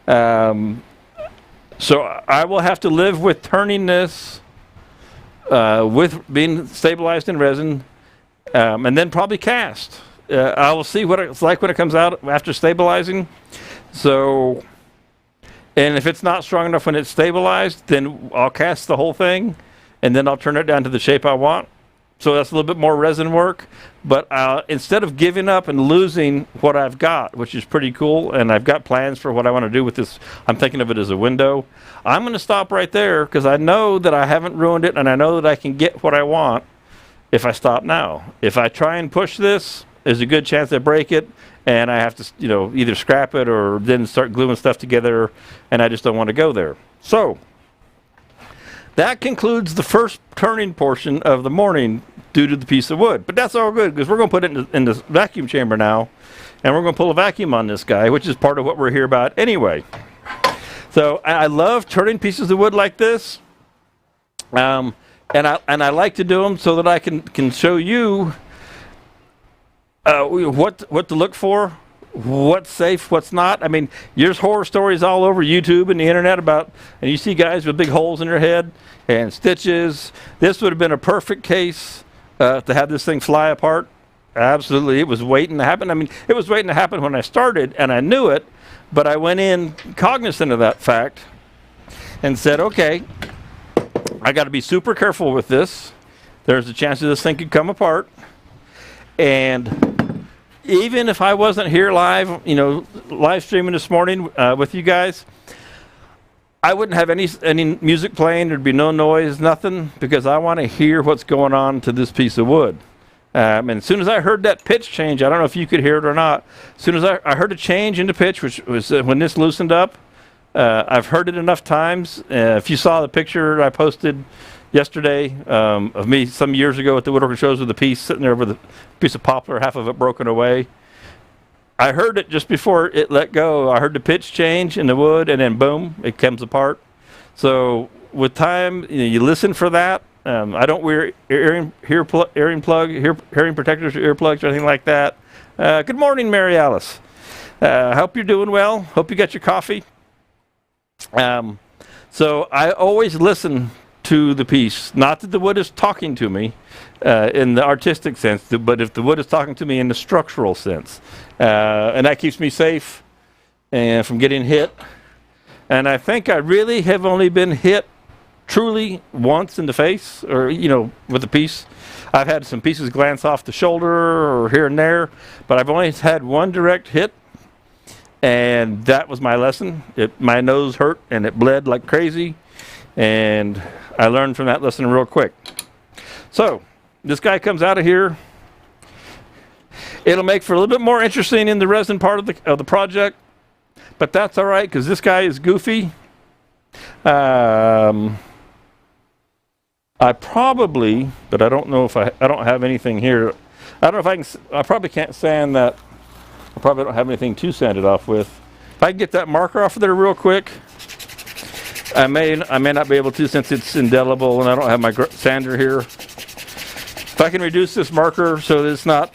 So I will have to live with turning this with being stabilized in resin, and then probably cast. I will see what it's like when it comes out after stabilizing. So, and if it's not strong enough when it's stabilized, then I'll cast the whole thing, and then I'll turn it down to the shape I want. So that's a little bit more resin work. But instead of giving up and losing what I've got, which is pretty cool, and I've got plans for what I want to do with this, I'm thinking of it as a window. I'm going to stop right there because I know that I haven't ruined it, and I know that I can get what I want if I stop now. If I try and push this, there's a good chance I break it, and I have to, you know, either scrap it or then start gluing stuff together, and I just don't want to go there. So that concludes the first turning portion of the morning due to the piece of wood. But that's all good because we're going to put it in the vacuum chamber now, and we're going to pull a vacuum on this guy, which is part of what we're here about anyway. So I love turning pieces of wood like this, and I like to do them so that I can show you what to look for, what's safe, what's not. I mean, there's horror stories all over YouTube and the internet about, and you see guys with big holes in their head and stitches. This would have been a perfect case to have this thing fly apart. Absolutely, it was waiting to happen. I mean, it was waiting to happen when I started, and I knew it, but I went in cognizant of that fact and said, okay, I got to be super careful with this. There's a chance that this thing could come apart. And even if I wasn't here live, you know, live streaming this morning with you guys, I wouldn't have any music playing. There'd be no noise, nothing, because I want to hear what's going on to this piece of wood. And as soon as I heard that pitch change, I don't know if you could hear it or not. As soon as I heard a change in the pitch, which was when this loosened up, I've heard it enough times. If you saw the picture I posted yesterday of me some years ago at the woodworking shows with a piece sitting there with a piece of poplar, half of it broken away. I heard it just before it let go. I heard the pitch change in the wood, and then boom, it comes apart. So with time, you know, you listen for that. I don't wear hearing protectors or earplugs or anything like that. Good morning, Mary Alice. Hope you're doing well. Hope you got your coffee. So I always listen to the piece, not that the wood is talking to me in the artistic sense, but if the wood is talking to me in the structural sense. And that keeps me safe and from getting hit. And I think I really have only been hit truly once in the face, or, you know, with a piece. I've had some pieces glance off the shoulder or here and there, but I've only had one direct hit, and that was my lesson. My nose hurt and it bled like crazy, and I learned from that lesson real quick. So this guy comes out of here. It'll make for a little bit more interesting in the resin part of the project, but that's all right because this guy is goofy. I probably, but I don't know if I don't have anything here. I don't know if I can. I probably can't sand that. I probably don't have anything to sand it off with. If I can get that marker off of there real quick, I may not be able to since it's indelible and I don't have my sander here. If I can reduce this marker so that it's not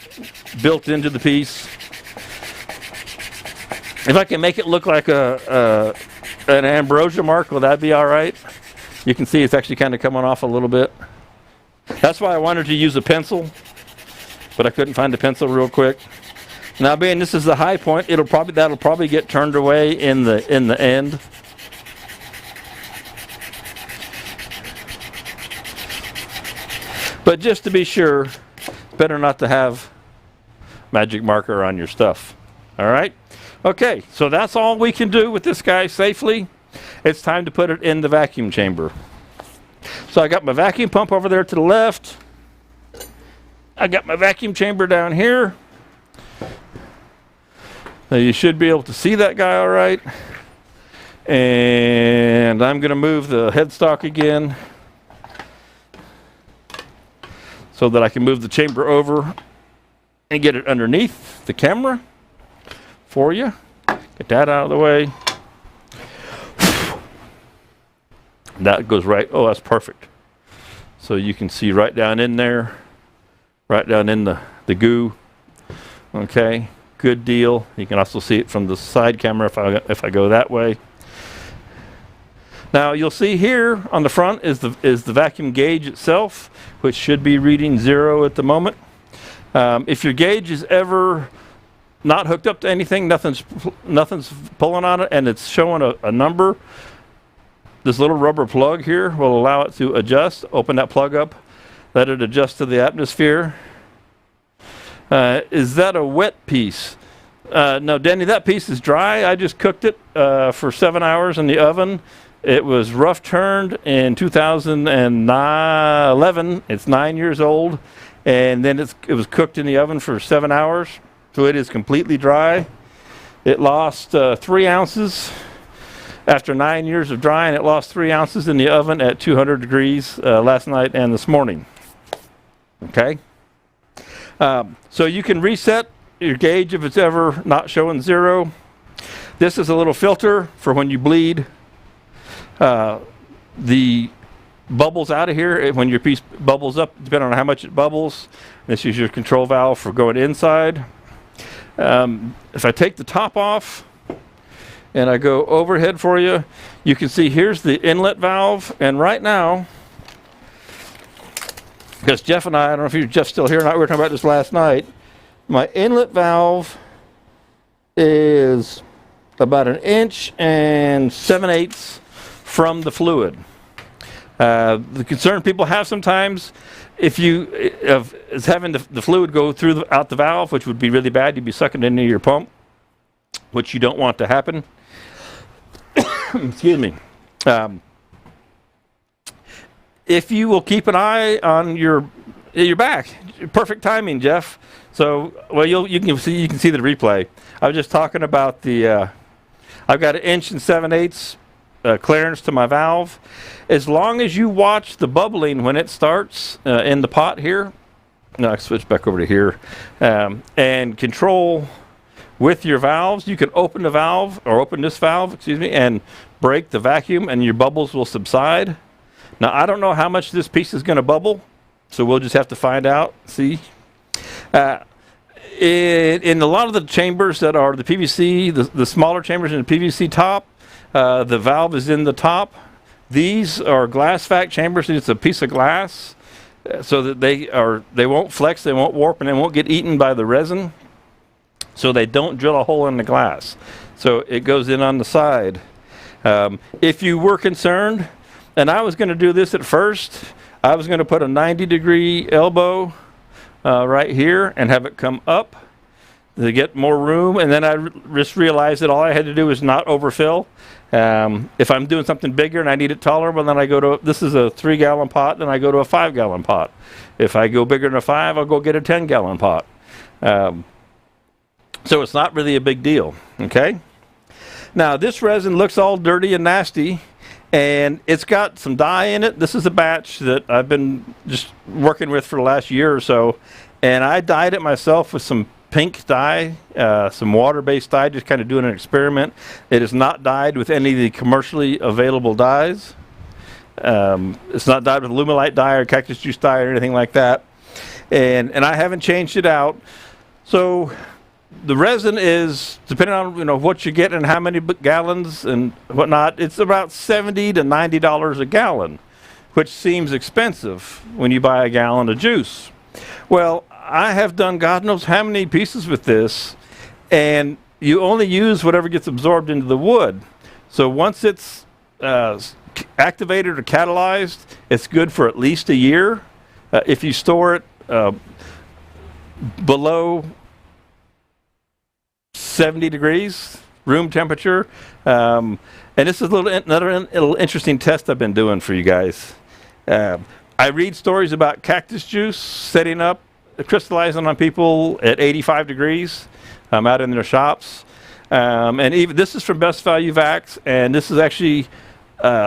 built into the piece, if I can make it look like an ambrosia mark, will that be all right? You can see it's actually kind of coming off a little bit. That's why I wanted to use a pencil, but I couldn't find a pencil real quick. Now, being this is the high point, that'll probably get turned away in the end. But just to be sure, better not to have magic marker on your stuff. All right? Okay, so that's all we can do with this guy safely. It's time to put it in the vacuum chamber. So I got my vacuum pump over there to the left. I got my vacuum chamber down here. Now you should be able to see that guy all right. And I'm going to move the headstock again so that I can move the chamber over and get it underneath the camera for you. Get that out of the way. That goes right. Oh, that's perfect. So you can see right down in there, right down in the goo. Okay, good deal. You can also see it from the side camera if I go that way. Now you'll see here on the front is the vacuum gauge itself, which should be reading 0 at the moment. If your gauge is ever not hooked up to anything, nothing's pulling on it, and it's showing a number, this little rubber plug here will allow it to adjust. Open that plug up, let it adjust to the atmosphere. Is that a wet piece? No, Danny, that piece is dry. I just cooked it for 7 hours in the oven. It was rough turned in 2011. It's 9 years old, and then it was cooked in the oven for 7 hours. So it is completely dry. It lost 3 ounces after 9 years of drying. It lost 3 ounces in the oven at 200 degrees last night and this morning. Okay. So you can reset your gauge if it's ever not showing 0. This is a little filter for when you bleed the bubbles out of here. When your piece bubbles up, depending on how much it bubbles, this is your control valve for going inside. If I take the top off and I go overhead for you, you can see here's the inlet valve, and right now, because Jeff and I don't know if Jeff's still here or not, we were talking about this last night, my inlet valve is about 1 7/8 inches from the fluid. The concern people have sometimes, if you is having the fluid go through out the valve, which would be really bad. You'd be sucking it into your pump, which you don't want to happen. Excuse me. If you will keep an eye on your back, perfect timing, Jeff. So, well, you can see the replay. I was just talking about the. I've got 1 7/8 inches clearance to my valve. As long as you watch the bubbling when it starts in the pot here. No, I switch back over to here, and control with your valves. You can open the valve or open this valve, excuse me, and break the vacuum, and your bubbles will subside. Now, I don't know how much this piece is going to bubble, so we'll just have to find out, see. In a lot of the chambers that are the PVC, the smaller chambers in the PVC top, the valve is in the top. These are glass vac chambers. It's a piece of glass so that they won't flex, they won't warp, and they won't get eaten by the resin. So they don't drill a hole in the glass. So it goes in on the side. If you were concerned, and I was going to do this at first, I was going to put a 90-degree elbow right here and have it come up to get more room, and then I just realized that all I had to do was not overfill. If I'm doing something bigger and I need it taller, well, then I go to, this is a 3-gallon pot, then I go to a 5-gallon pot. If I go bigger than a 5, I'll go get a 10-gallon pot. So it's not really a big deal, okay? Now, this resin looks all dirty and nasty, and it's got some dye in it. This is a batch that I've been just working with for the last year or so, and I dyed it myself with some pink dye, some water-based dye, just kind of doing an experiment. It is not dyed with any of the commercially available dyes. It's not dyed with Lumelite dye or cactus juice dye or anything like that, and I haven't changed it out. So the resin is, depending on what you get and how many gallons and whatnot, it's about $70 to $90 a gallon, which seems expensive when you buy a gallon of juice. Well, I have done God knows how many pieces with this, and you only use whatever gets absorbed into the wood. So once it's activated or catalyzed, it's good for at least a year. If you store it below 70 degrees room temperature, and this is another little interesting test I've been doing for you guys. I read stories about cactus juice setting up, crystallizing on people at 85 degrees out in their shops, and even this is from Best Value Vacs, and this is actually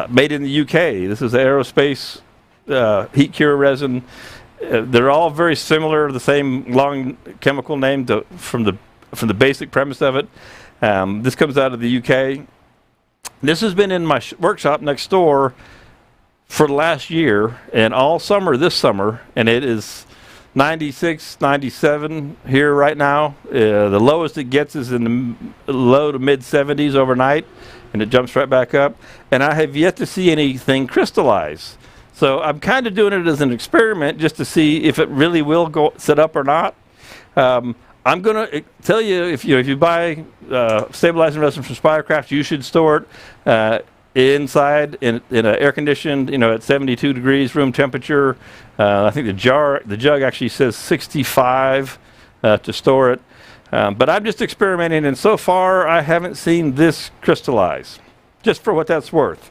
made in the UK. This is aerospace heat cure resin. They're all very similar, the same long chemical name from the basic premise of it. This comes out of the UK. This has been in my workshop next door for the last year and all summer this summer, and it is 96, 97 here right now. The lowest it gets is in the low to mid 70s overnight, and it jumps right back up. And I have yet to see anything crystallize. So I'm kind of doing it as an experiment just to see if it really will go set up or not. I'm going to tell you, if you buy stabilizing resin from Spirecraft, you should store it inside in an air conditioned, at 72 degrees room temperature. I think the jug actually says 65 to store it. But I'm just experimenting, and so far I haven't seen this crystallize, just for what that's worth.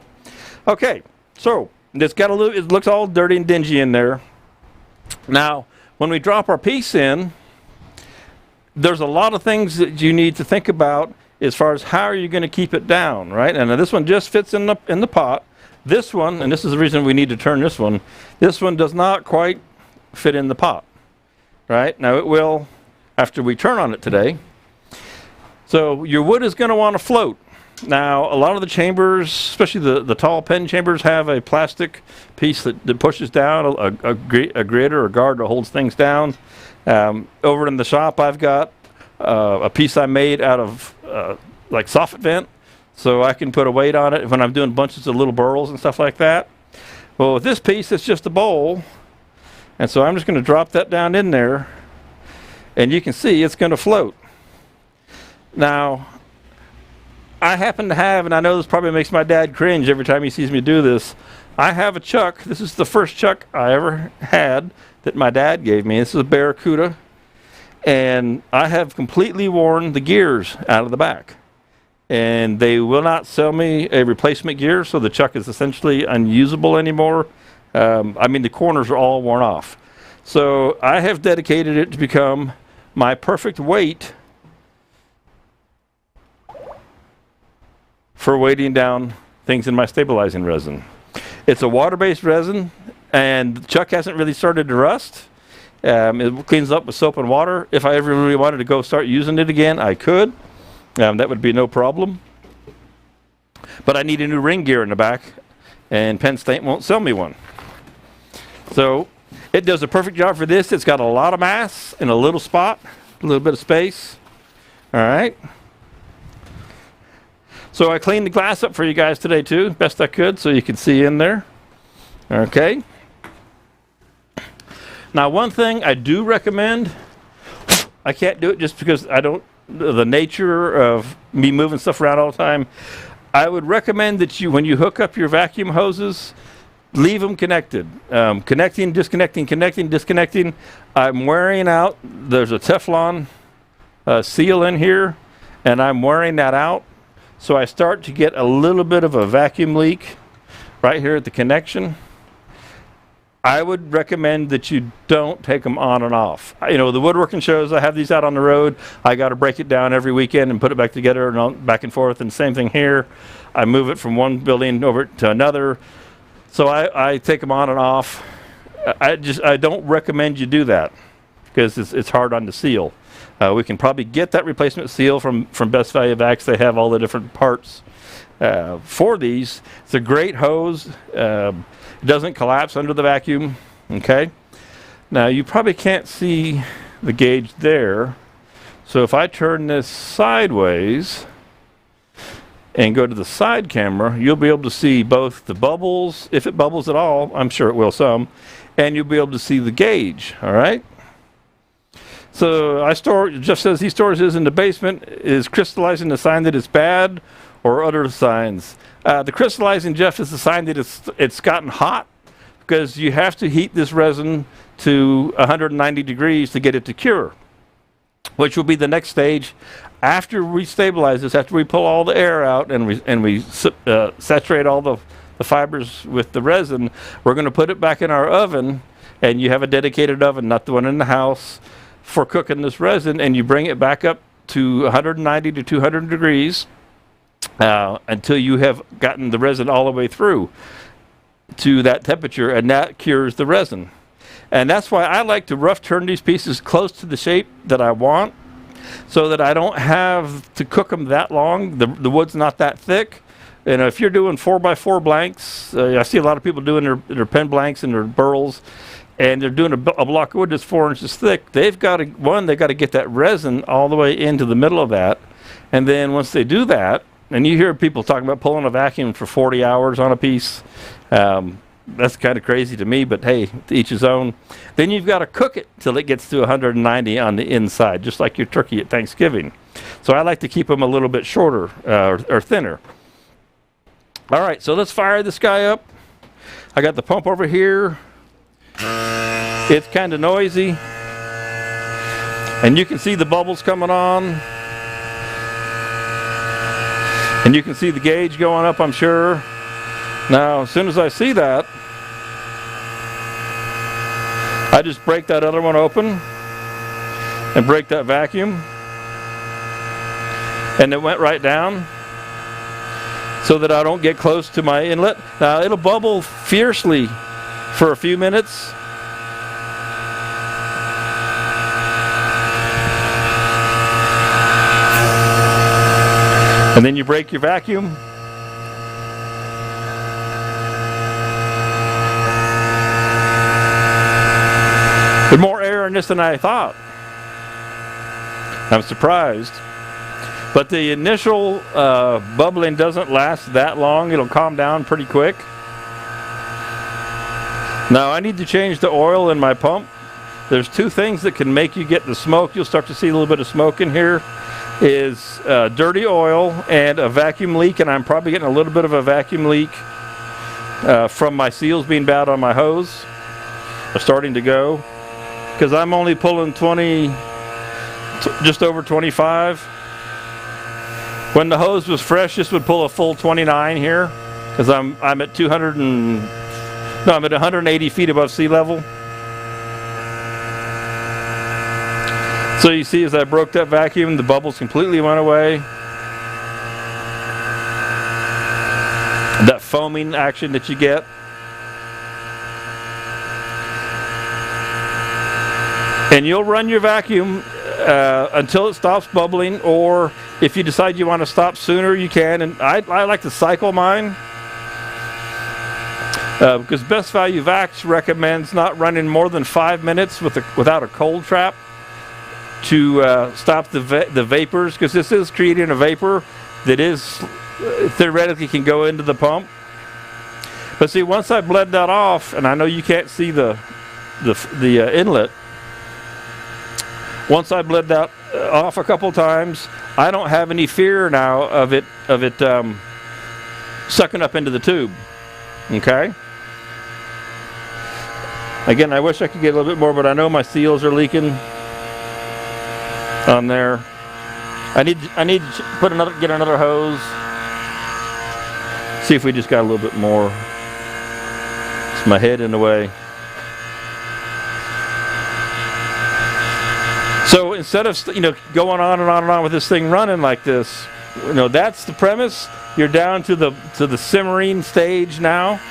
Okay, so it's got it looks all dirty and dingy in there. Now, when we drop our piece in, there's a lot of things that you need to think about as far as how are you going to keep it down, right? And this one just fits in the pot. This one, and this is the reason we need to turn this one does not quite fit in the pot, right? Now it will after we turn on it today. So your wood is going to want to float. Now a lot of the chambers, especially the tall pen chambers, have a plastic piece that pushes down, a grid or a guard that holds things down. Over in the shop I've got a piece I made out of like soffit vent, so I can put a weight on it when I'm doing bunches of little burls and stuff like that. Well, with this piece, it's just a bowl, and so I'm just going to drop that down in there, and you can see it's going to float. Now, I happen to have, and I know this probably makes my dad cringe every time he sees me do this, I have a chuck. This is the first chuck I ever had that my dad gave me. This is a Barracuda, and I have completely worn the gears out of the back. And they will not sell me a replacement gear, so the chuck is essentially unusable anymore. I mean, the corners are all worn off. So I have dedicated it to become my perfect weight for weighting down things in my stabilizing resin. It's a water-based resin, and the chuck hasn't really started to rust. It cleans up with soap and water. If I ever really wanted to go start using it again, I could. That would be no problem. But I need a new ring gear in the back, and Penn State won't sell me one. So it does a perfect job for this. It's got a lot of mass in a little spot, a little bit of space. All right. So I cleaned the glass up for you guys today too, best I could, so you can see in there. Okay. Now, one thing I do recommend, I can't do it just because the nature of me moving stuff around all the time. I would recommend that when you hook up your vacuum hoses, leave them connected. Connecting, disconnecting, connecting, disconnecting. I'm wearing out, there's a Teflon seal in here, and I'm wearing that out. So I start to get a little bit of a vacuum leak right here at the connection. I would recommend that you don't take them on and off. The woodworking shows, I have these out on the road. I got to break it down every weekend and put it back together and back and forth. And same thing here. I move it from one building over to another. So I take them on and off. I don't recommend you do that because it's hard on the seal. We can probably get that replacement seal from Best Value Vacs. They have all the different parts for these. It's a great hose. It doesn't collapse under the vacuum. Okay. Now you probably can't see the gauge there. So if I turn this sideways and go to the side camera, you'll be able to see both the bubbles, if it bubbles at all, I'm sure it will some, and you'll be able to see the gauge. All right. So Jeff says he stores his in the basement. Is crystallizing a sign that it's bad, or other signs? The crystallizing, Jeff, is the sign that it's gotten hot, because you have to heat this resin to 190 degrees to get it to cure, which will be the next stage. After we stabilize this, after we pull all the air out and we saturate all the fibers with the resin, we're going to put it back in our oven, and you have a dedicated oven, not the one in the house, for cooking this resin, and you bring it back up to 190 to 200 degrees until you have gotten the resin all the way through to that temperature, and that cures the resin. And that's why I like to rough turn these pieces close to the shape that I want, so that I don't have to cook them that long. The wood's not that thick. And if you're doing 4x4 blanks, I see a lot of people doing their pen blanks and their burls, and they're doing a block of wood that's 4 inches thick. They've got to get that resin all the way into the middle of that. And then once they do that, and you hear people talking about pulling a vacuum for 40 hours on a piece, that's kind of crazy to me, but hey, to each his own. Then you've got to cook it till it gets to 190 on the inside, just like your turkey at Thanksgiving. So I like to keep them a little bit shorter or thinner. All right, so let's fire this guy up. I got the pump over here. It's kind of noisy. And you can see the bubbles coming on. And you can see the gauge going up, I'm sure. Now, as soon as I see that, I just break that other one open and break that vacuum. And it went right down so that I don't get close to my inlet. Now, it'll bubble fiercely for a few minutes. And then you break your vacuum. There's more air in this than I thought. I'm surprised. But the initial bubbling doesn't last that long. It'll calm down pretty quick. Now I need to change the oil in my pump. There's two things that can make you get the smoke. You'll start to see a little bit of smoke in here. Is dirty oil and a vacuum leak, and I'm probably getting a little bit of a vacuum leak from my seals being bad on my hose. Are starting to go because I'm only pulling 20, just over 25. When the hose was fresh, this would pull a full 29 here because I'm at 180 feet above sea level. So you see, as I broke that vacuum, the bubbles completely went away. That foaming action that you get. And you'll run your vacuum until it stops bubbling, or if you decide you want to stop sooner, you can. And I like to cycle mine because Best Value Vacs recommends not running more than 5 minutes without a cold trap to stop the vapors, because this is creating a vapor that is theoretically can go into the pump. But see, once I bled that off, and I know you can't see the inlet. Once I bled that off a couple times, I don't have any fear now of it sucking up into the tube. Okay. Again, I wish I could get a little bit more, but I know my seals are leaking on there. I need to get another hose. See if we just got a little bit more. It's my head in the way. So instead of going on and on and on with this thing running like this, that's the premise. You're down to the simmering stage now.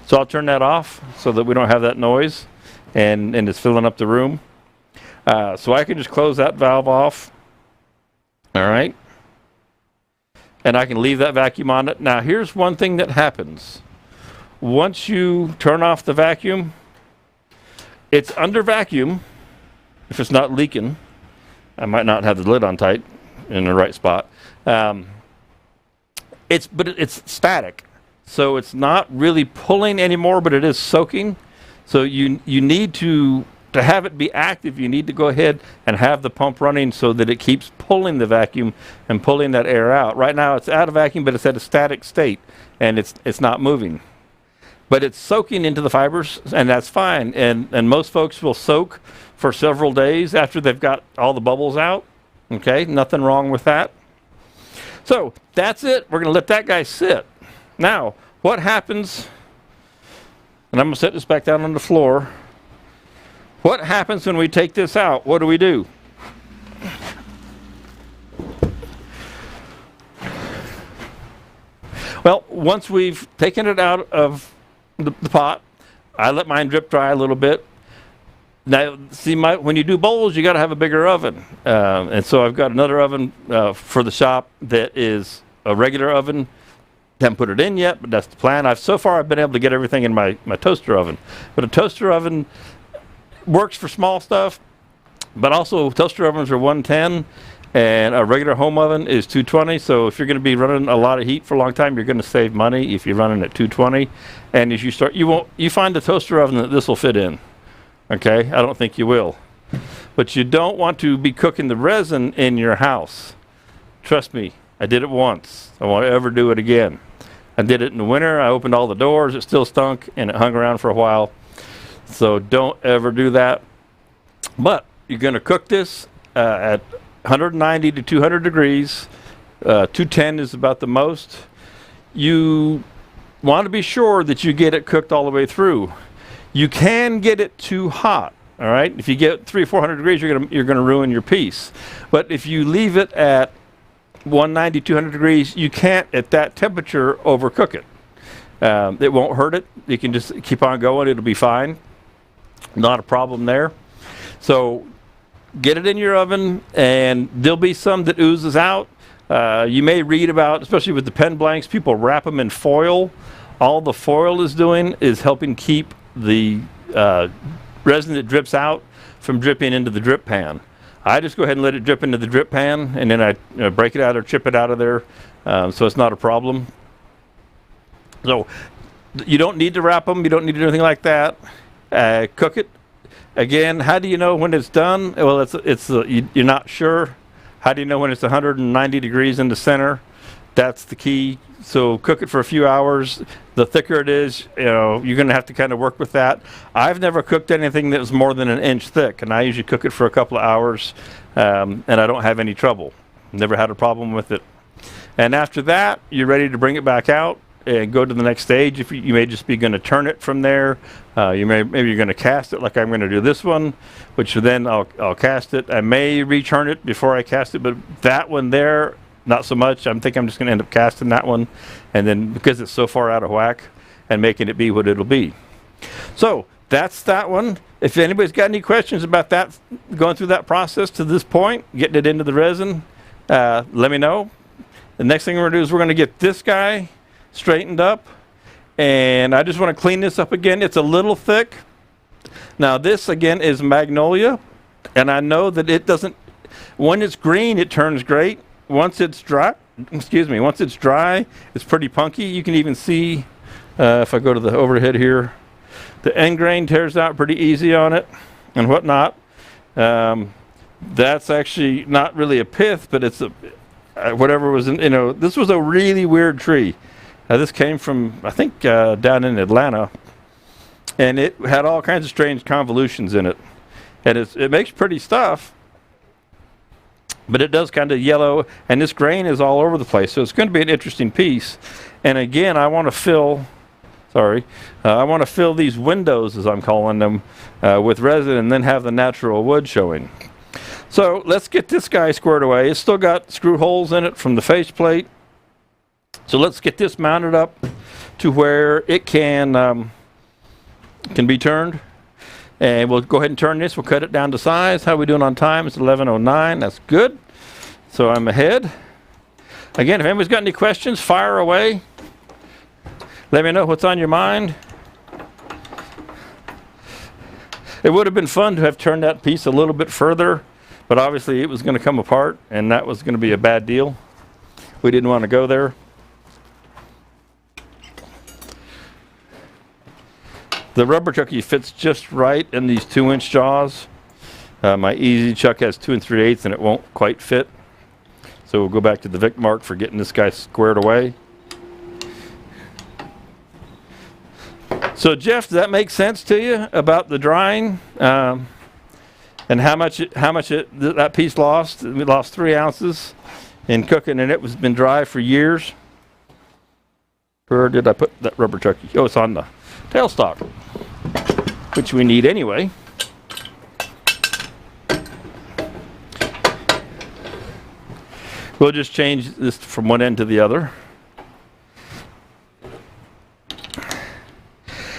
So I'll turn that off so that we don't have that noise, and it's filling up the room. So I can just close that valve off. All right. And I can leave that vacuum on it. Now, here's one thing that happens. Once you turn off the vacuum, it's under vacuum. If it's not leaking, I might not have the lid on tight in the right spot. But it's static. So it's not really pulling anymore, but it is soaking. So you need to have it be active, you need to go ahead and have the pump running so that it keeps pulling the vacuum and pulling that air out. Right now it's out of vacuum, but it's at a static state and it's not moving. But it's soaking into the fibers, and that's fine. And most folks will soak for several days after they've got all the bubbles out. Okay, nothing wrong with that. So that's it. We're going to let that guy sit. Now, what happens, and I'm going to set this back down on the floor. What happens when we take this out? What do we do? Well, once we've taken it out of the pot, I let mine drip dry a little bit. Now, see, when you do bowls, you got to have a bigger oven. And so I've got another oven for the shop that is a regular oven. Haven't put it in yet, but that's the plan. So far I've been able to get everything in my toaster oven. But a toaster oven works for small stuff, but also toaster ovens are 110 and a regular home oven is 220. So if you're going to be running a lot of heat for a long time, you're going to save money if you're running at 220. And as you start, you find a toaster oven that this will fit in. Okay, I don't think you will. But you don't want to be cooking the resin in your house. Trust me, I did it once. I won't ever do it again. I did it in the winter. I opened all the doors. It still stunk, and it hung around for a while. So don't ever do that. But you're going to cook this at 190 to 200 degrees. 210 is about the most. You want to be sure that you get it cooked all the way through. You can get it too hot. All right. If you get 300-400 degrees, you're gonna ruin your piece. But if you leave it at 190, 200 degrees, you can't at that temperature overcook it. It won't hurt it. You can just keep on going. It'll be fine. Not a problem there. So get it in your oven, and there'll be some that oozes out. You may read about, especially with the pen blanks, people wrap them in foil. All the foil is doing is helping keep the resin that drips out from dripping into the drip pan. I just go ahead and let it drip into the drip pan, and then I break it out or chip it out of there, so it's not a problem. So you don't need to wrap them. You don't need to do anything like that. Cook it. Again, how do you know when it's done? Well, you're not sure. How do you know when it's 190 degrees in the center? That's the key. So cook it for a few hours. The thicker it is, you're going to have to kind of work with that. I've never cooked anything that was more than an inch thick, and I usually cook it for a couple of hours, and I don't have any trouble. Never had a problem with it. And after that, you're ready to bring it back out and go to the next stage. If you may just be going to turn it from there. Maybe you're going to cast it like I'm going to do this one, which then I'll cast it. I may return it before I cast it, but that one there, not so much. I'm just going to end up casting that one, and then because it's so far out of whack, and making it be what it'll be. So that's that one. If anybody's got any questions about that, going through that process to this point, getting it into the resin, let me know. The next thing we're going to do is we're going to get this guy straightened up, and I just want to clean this up again. It's a little thick. Now this again is Magnolia, and I know that it doesn't, when it's green it turns great. Once it's dry, it's pretty punky. You can even see, if I go to the overhead here, the end grain tears out pretty easy on it and whatnot. That's actually not really a pith, but it's whatever was in, this was a really weird tree. This came from, I think, down in Atlanta, and it had all kinds of strange convolutions in it. And it makes pretty stuff, but it does kind of yellow, and this grain is all over the place. So it's going to be an interesting piece. And again, I want to fill these windows, as I'm calling them, with resin, and then have the natural wood showing. So let's get this guy squared away. It's still got screw holes in it from the faceplate. So let's get this mounted up to where it can be turned. And we'll go ahead and turn this. We'll cut it down to size. How are we doing on time? It's 11:09. That's good. So I'm ahead. Again, if anybody's got any questions, fire away. Let me know what's on your mind. It would have been fun to have turned that piece a little bit further, but obviously it was going to come apart, and that was going to be a bad deal. We didn't want to go there. The rubber chucky fits just right in these 2-inch jaws. My Easy Chuck has 2 3/8, and it won't quite fit. So we'll go back to the Vic mark for getting this guy squared away. So Jeff, does that make sense to you about the drying and how much that piece lost? We lost 3 ounces in cooking, and it was been dry for years. Where did I put that rubber chucky? Oh, it's on the tailstock, which we need anyway. We'll just change this from one end to the other.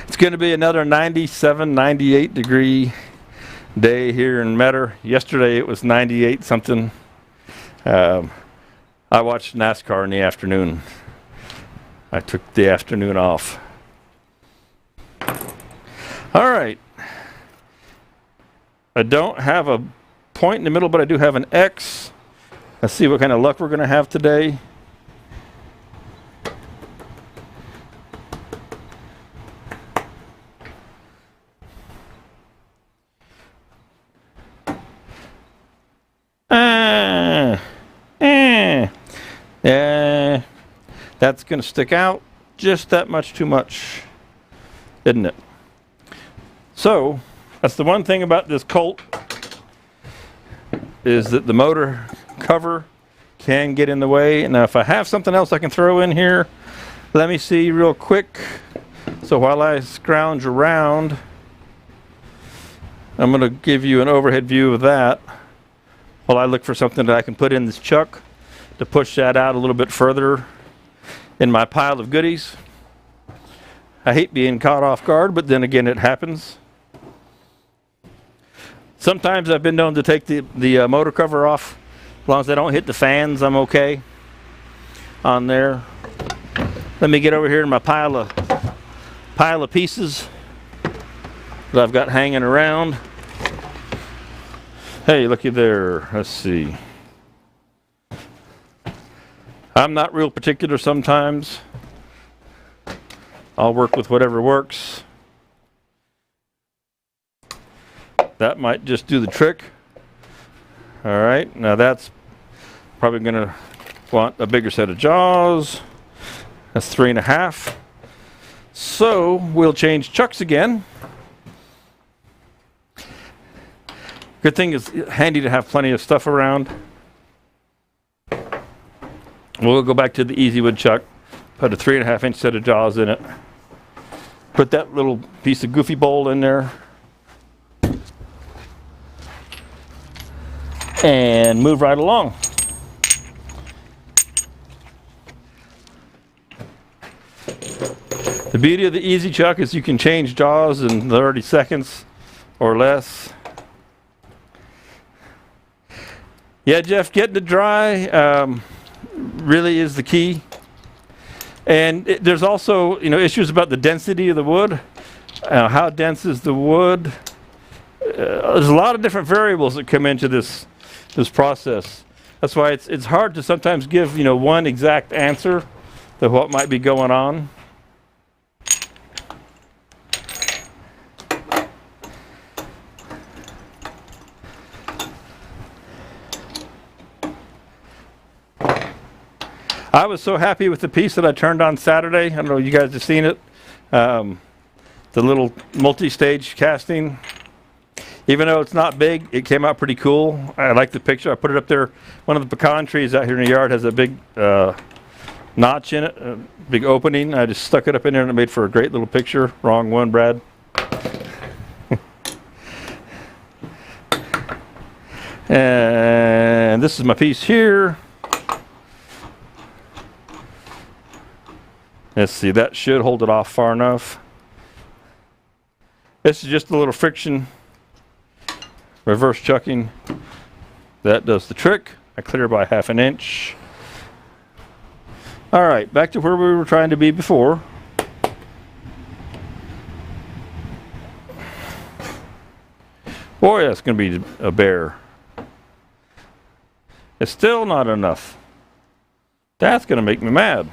It's going to be another 97, 98 degree day here in Metter. Yesterday it was 98 something. I watched NASCAR in the afternoon. I took the afternoon off. All right. I don't have a point in the middle, but I do have an X. Let's see what kind of luck we're going to have today. Yeah, That's going to stick out just that much too much, isn't it? So that's the one thing about this Colt, is that the motor cover can get in the way. Now if I have something else I can throw in here, let me see real quick. So while I scrounge around, I'm going to give you an overhead view of that while I look for something that I can put in this chuck to push that out a little bit further in my pile of goodies. I hate being caught off guard, but then again it happens. Sometimes I've been known to take the motor cover off. As long as I don't hit the fans, I'm okay on there. Let me get over here in my pile of pieces that I've got hanging around. Hey, looky there. Let's see. I'm not real particular sometimes. I'll work with whatever works. That might just do the trick. All right, now that's probably gonna want a bigger set of jaws. That's 3.5. So we'll change chucks again. Good thing is handy to have plenty of stuff around. We'll go back to the Easy Wood chuck. Put a 3.5-inch set of jaws in it. Put that little piece of goofy bowl in there. And move right along. The beauty of the Easy Chuck is you can change jaws in 30 seconds or less. Yeah, Jeff, getting it dry really is the key. And there's also, issues about the density of the wood. How dense is the wood? There's a lot of different variables that come into this process. That's why it's hard to sometimes give one exact answer to what might be going on. I was so happy with the piece that I turned on Saturday. I don't know if you guys have seen it. The little multi-stage casting. Even though it's not big, it came out pretty cool. I like the picture. I put it up there. One of the pecan trees out here in the yard has a big notch in it, a big opening. I just stuck it up in there and it made for a great little picture. Wrong one, Brad. And this is my piece here. Let's see, that should hold it off far enough. This is just a little friction, reverse chucking. That does the trick. I clear by 1/2 inch. All right, back to where we were trying to be before. Boy, that's going to be a bear. It's still not enough. That's going to make me mad.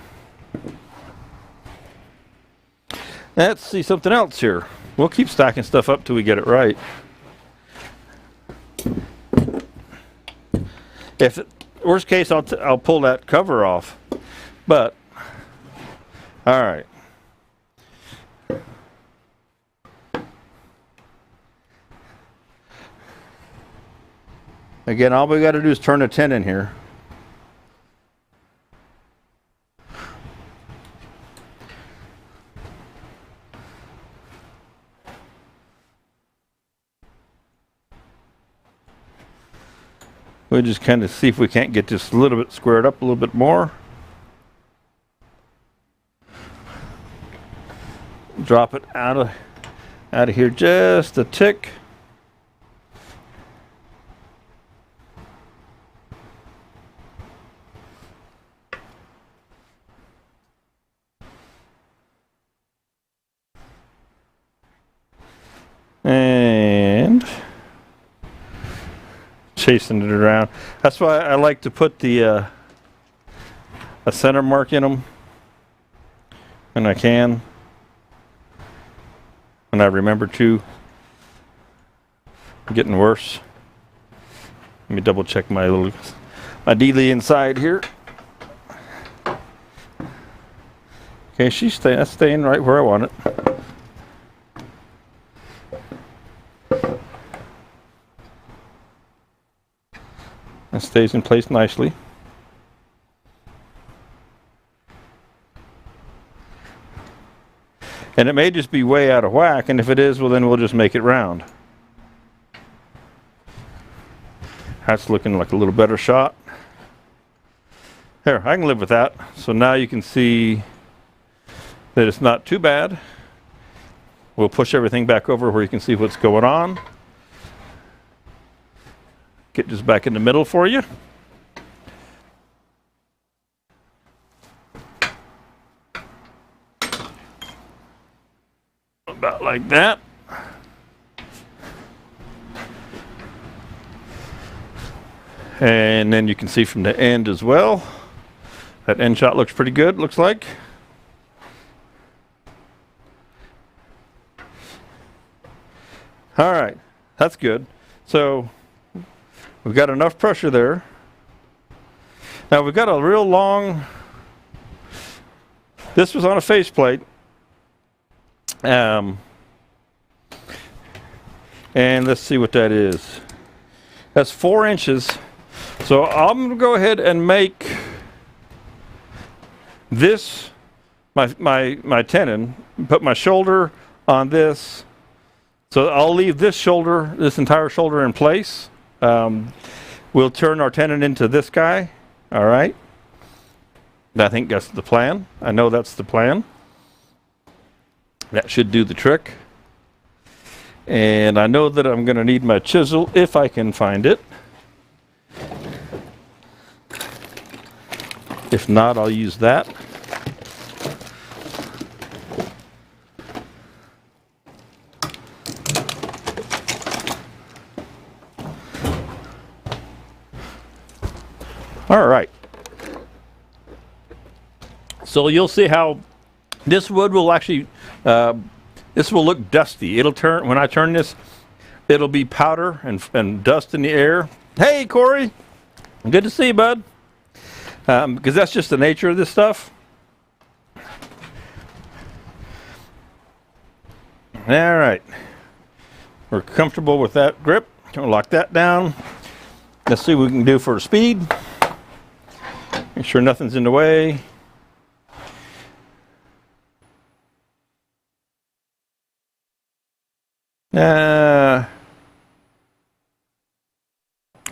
Let's see something else here. We'll keep stacking stuff up till we get it right. Worst case, I'll pull that cover off. But, all right. Again, all we got to do is turn a 10 in here. We'll just kind of see if we can't get this a little bit squared up a little bit more. Drop it out of here just a tick. And chasing it around. That's why I like to put a center mark in them when I can, when I remember to. I'm getting worse. Let me double check my dealie inside here. Okay, that's staying right where I want it. It stays in place nicely. And it may just be way out of whack, and if it is, well then we'll just make it round. That's looking like a little better shot. There, I can live with that. So now you can see that it's not too bad. We'll push everything back over where you can see what's going on. Get this back in the middle for you. About like that. And then you can see from the end as well. That end shot looks pretty good, looks like. All right, that's good. So we've got enough pressure there. Now we've got a real long, this was on a faceplate. And let's see what that is. That's 4 inches. So I'm going to go ahead and make this my tenon, put my shoulder on this. So I'll leave this shoulder, this entire shoulder in place. We'll turn our tenon into this guy. All right. I think that's the plan. I know that's the plan. That should do the trick. And I know that I'm going to need my chisel if I can find it. If not, I'll use that. All right. So you'll see how this wood will actually, this will look dusty. It'll turn, when I turn this, it'll be powder and dust in the air. Hey, Corey. Good to see you, bud. Because that's just the nature of this stuff. All right. We're comfortable with that grip. We'll lock that down. Let's see what we can do for speed. Make sure nothing's in the way.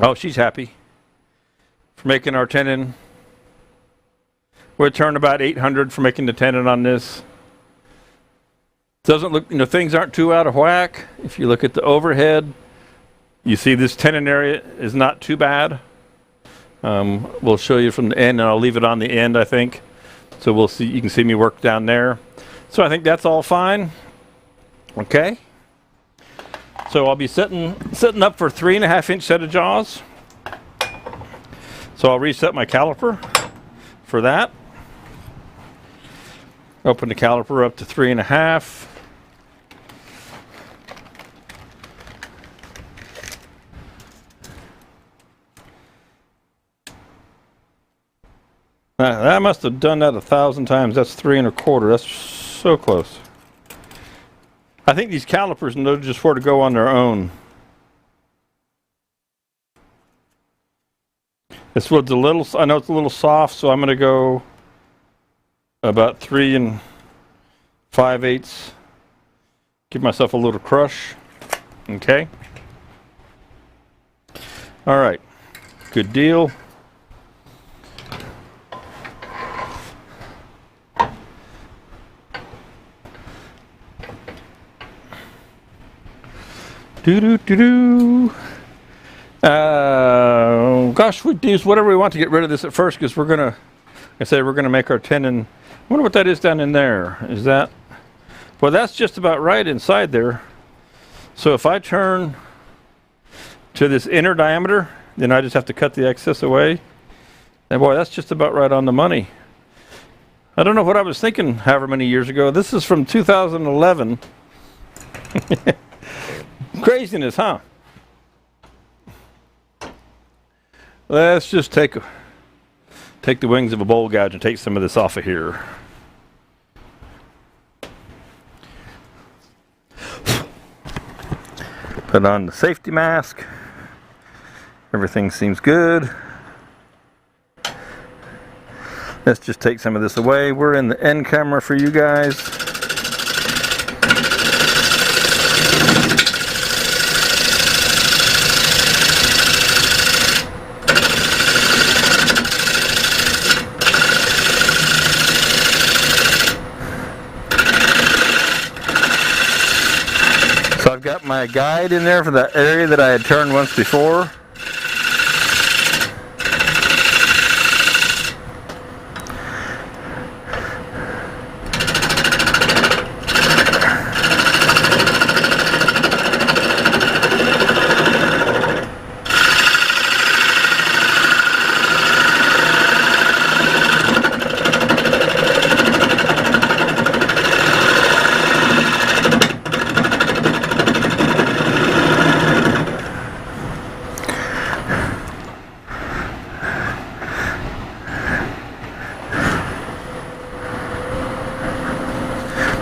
Oh, she's happy for making our tenon. We'll turn about 800 for making the tenon on this. Doesn't look, things aren't too out of whack. If you look at the overhead, you see this tenon area is not too bad. We'll show you from the end, and I'll leave it on the end, I think. So we'll see, you can see me work down there. So I think that's all fine. Okay. So I'll be setting up for 3.5-inch set of jaws. So I'll reset my caliper for that. Open the caliper up to 3.5. I must have done that 1,000 times. That's 3.25. That's so close. I think these calipers know just where to go on their own. This wood's a little, I know it's a little soft, so I'm going to go about 3 5/8. Give myself a little crush. Okay. All right. Good deal. Gosh, we use whatever we want to get rid of this at first, because we're gonna make our tenon. I wonder what that is down in there. Is that? Well, that's just about right inside there. So if I turn to this inner diameter, then I just have to cut the excess away. And boy, that's just about right on the money. I don't know what I was thinking however many years ago. This is from 2011. Craziness, huh? Let's just take the wings of a bowl gouge and take some of this off of here. Put on the safety mask. Everything seems good. Let's just take some of this away. We're in the end camera for you guys. So I've got my guide in there for that area that I had turned once before.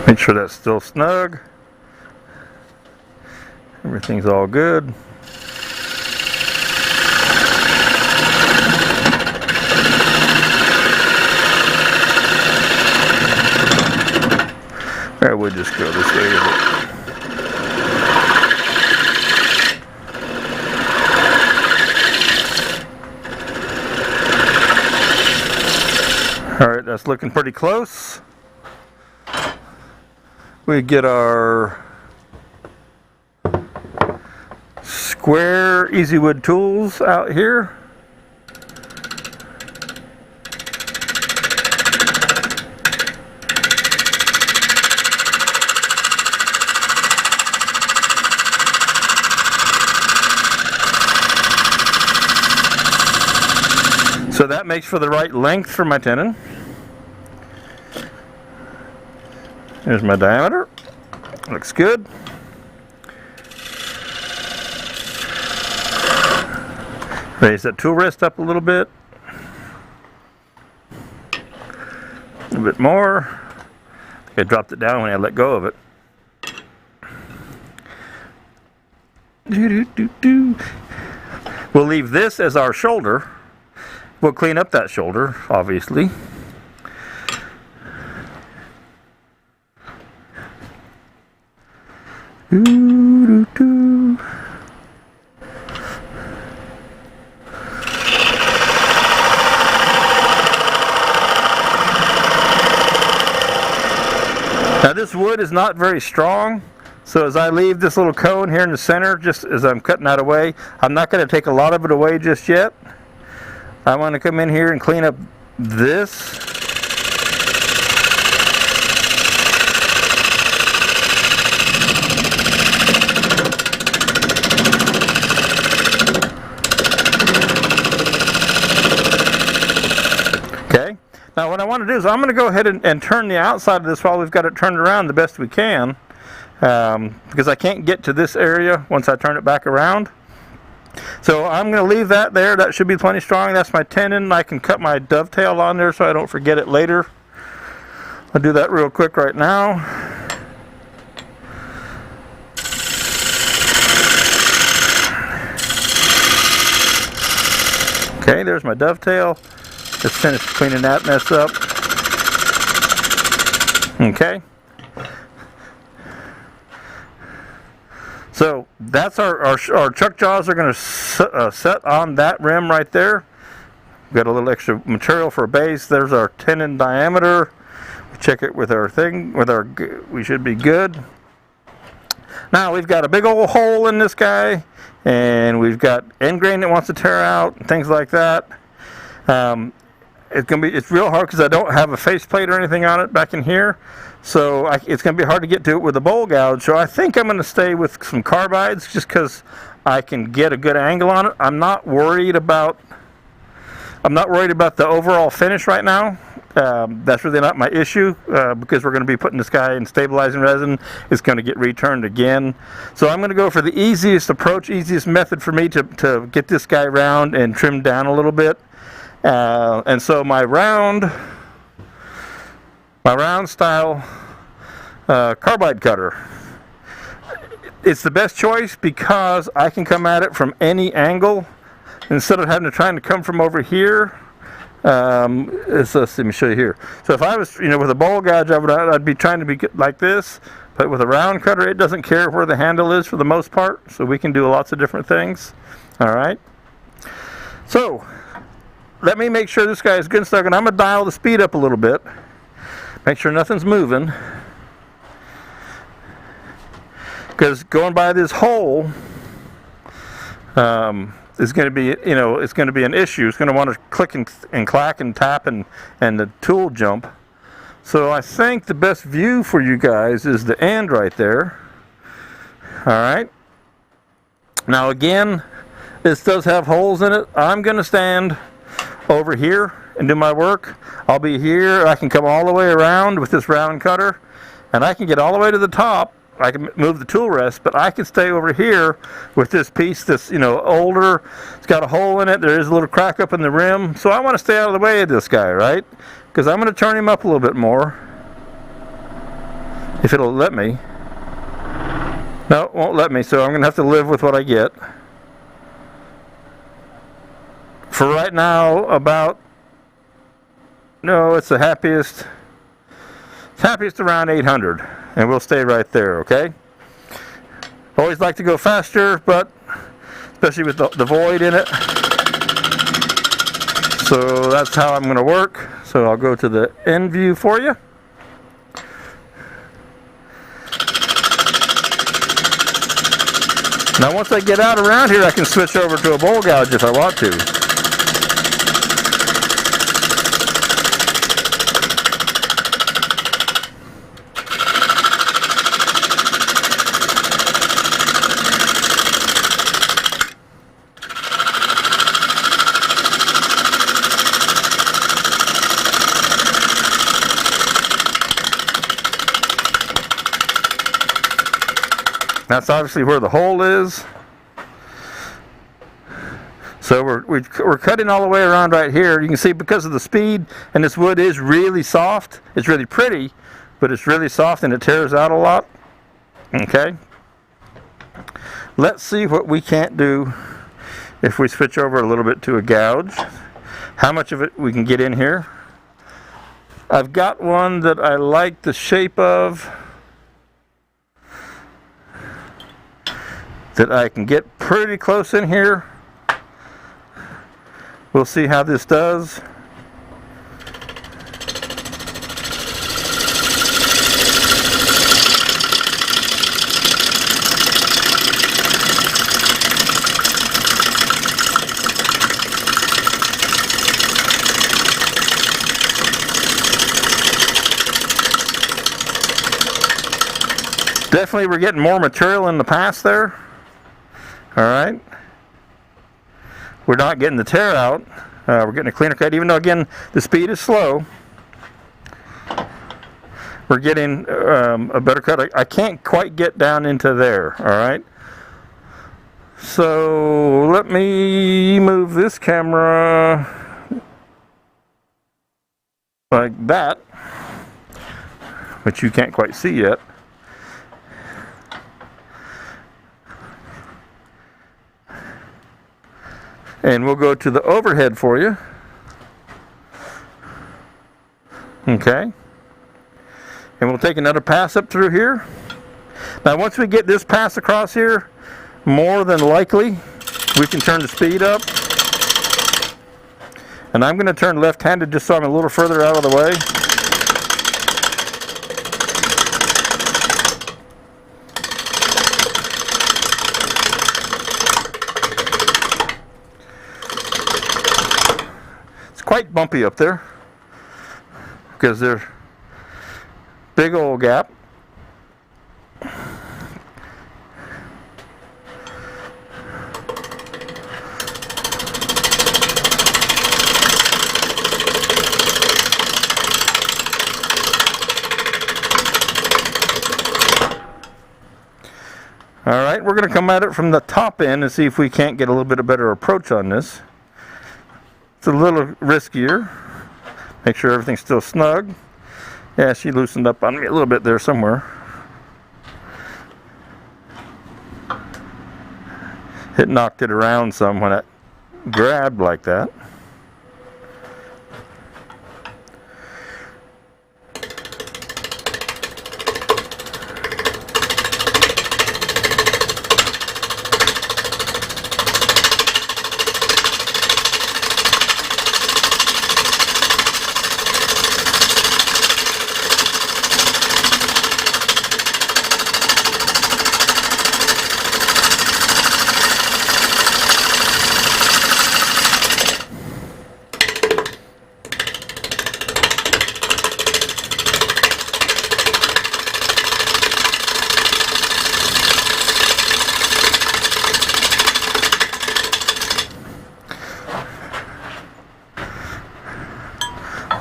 Make sure that's still snug. Everything's all good. Alright, we'll just go this way a bit. Alright, that's looking pretty close. We get our square Easy Wood tools out here. So that makes for the right length for my tenon. Here's my diameter. Looks good. Raise that tool rest up a little bit. A little bit more. I think I dropped it down when I let go of it. We'll leave this as our shoulder. We'll clean up that shoulder, obviously. Now this wood is not very strong, so as I leave this little cone here in the center, just as I'm cutting that away, I'm not going to take a lot of it away just yet. I want to come in here and clean up this. Okay. Now what I want to do is I'm going to go ahead and turn the outside of this while we've got it turned around the best we can, because I can't get to this area once I turn it back around. So I'm going to leave that there. That should be plenty strong. That's my tenon. I can cut my dovetail on there so I don't forget it later. I'll do that real quick right now. Okay, there's my dovetail. Just finished cleaning that mess up. Okay. So that's our chuck jaws are going to set on that rim right there. We've got a little extra material for a base. There's our tenon diameter. We check it with our thing. We should be good. Now we've got a big old hole in this guy, and we've got end grain that wants to tear out and things like that. It's real hard because I don't have a faceplate or anything on it back in here. So it's going to be hard to get to it with a bowl gouge. So I think I'm going to stay with some carbides just because I can get a good angle on it. I'm not worried about the overall finish right now. That's really not my issue because we're going to be putting this guy in stabilizing resin. It's going to get returned again. So I'm going to go for the easiest approach, easiest method for me to get this guy round and trimmed down a little bit. And so my round style carbide cutter, it's the best choice because I can come at it from any angle instead of having to try to come from over here. Let me show you here. So if I was, with a bowl gouge, I'd be trying to be like this, but with a round cutter, it doesn't care where the handle is for the most part, so we can do lots of different things. All right. So let me make sure this guy is good and stuck, and I'm gonna dial the speed up a little bit. Make sure nothing's moving, because going by this hole is going to be, it's going to be an issue. It's going to want to click and clack and tap and the tool jump. So I think the best view for you guys is the end right there. All right. Now again, this does have holes in it. I'm going to stand over here and do my work. I'll be here. I can come all the way around with this round cutter, and I can get all the way to the top. I can move the tool rest, but I can stay over here with this piece that's, older. It's got a hole in it. There is a little crack up in the rim. So I want to stay out of the way of this guy, right? Because I'm going to turn him up a little bit more. If it'll let me. No, it won't let me, so I'm going to have to live with what I get. For right now, it's the happiest. It's happiest around 800. And we'll stay right there, okay? Always like to go faster, but especially with the void in it. So that's how I'm going to work. So I'll go to the end view for you. Now once I get out around here, I can switch over to a bowl gouge if I want to. That's obviously where the hole is. So we're cutting all the way around right here. You can see because of the speed, and this wood is really soft. It's really pretty, but it's really soft and it tears out a lot. Okay. Let's see what we can't do if we switch over a little bit to a gouge. How much of it we can get in here. I've got one that I like the shape of, that I can get pretty close in here. We'll see how this does. Definitely we're getting more material in the pass there. All right. We're not getting the tear out. We're getting a cleaner cut, even though again the speed is slow. We're getting a better cut. I can't quite get down into there. All right. So let me move this camera like that, which you can't quite see yet. And we'll go to the overhead for you. Okay. And we'll take another pass up through here. Now once we get this pass across here, more than likely we can turn the speed up. And I'm going to turn left-handed just so I'm a little further out of the way. Quite bumpy up there because they're big old gap. All right, we're going to come at it from the top end and see if we can't get a little bit of better approach on this. It's a little riskier. Make sure everything's still snug. Yeah, she loosened up on me a little bit there somewhere. It knocked it around some when it grabbed like that.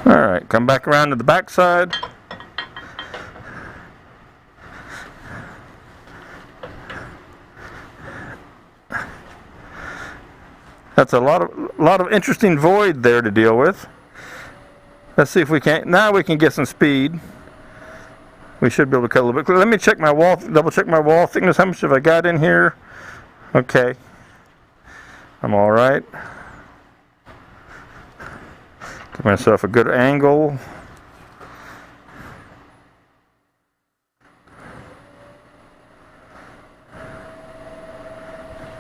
Alright, come back around to the back side. That's a lot of interesting void there to deal with. Let's see if we can't. Now we can get some speed. We should be able to cut a little bit. Let me check my wall, double check my wall thickness. How much have I got in here? Okay. I'm alright. Give myself a good angle.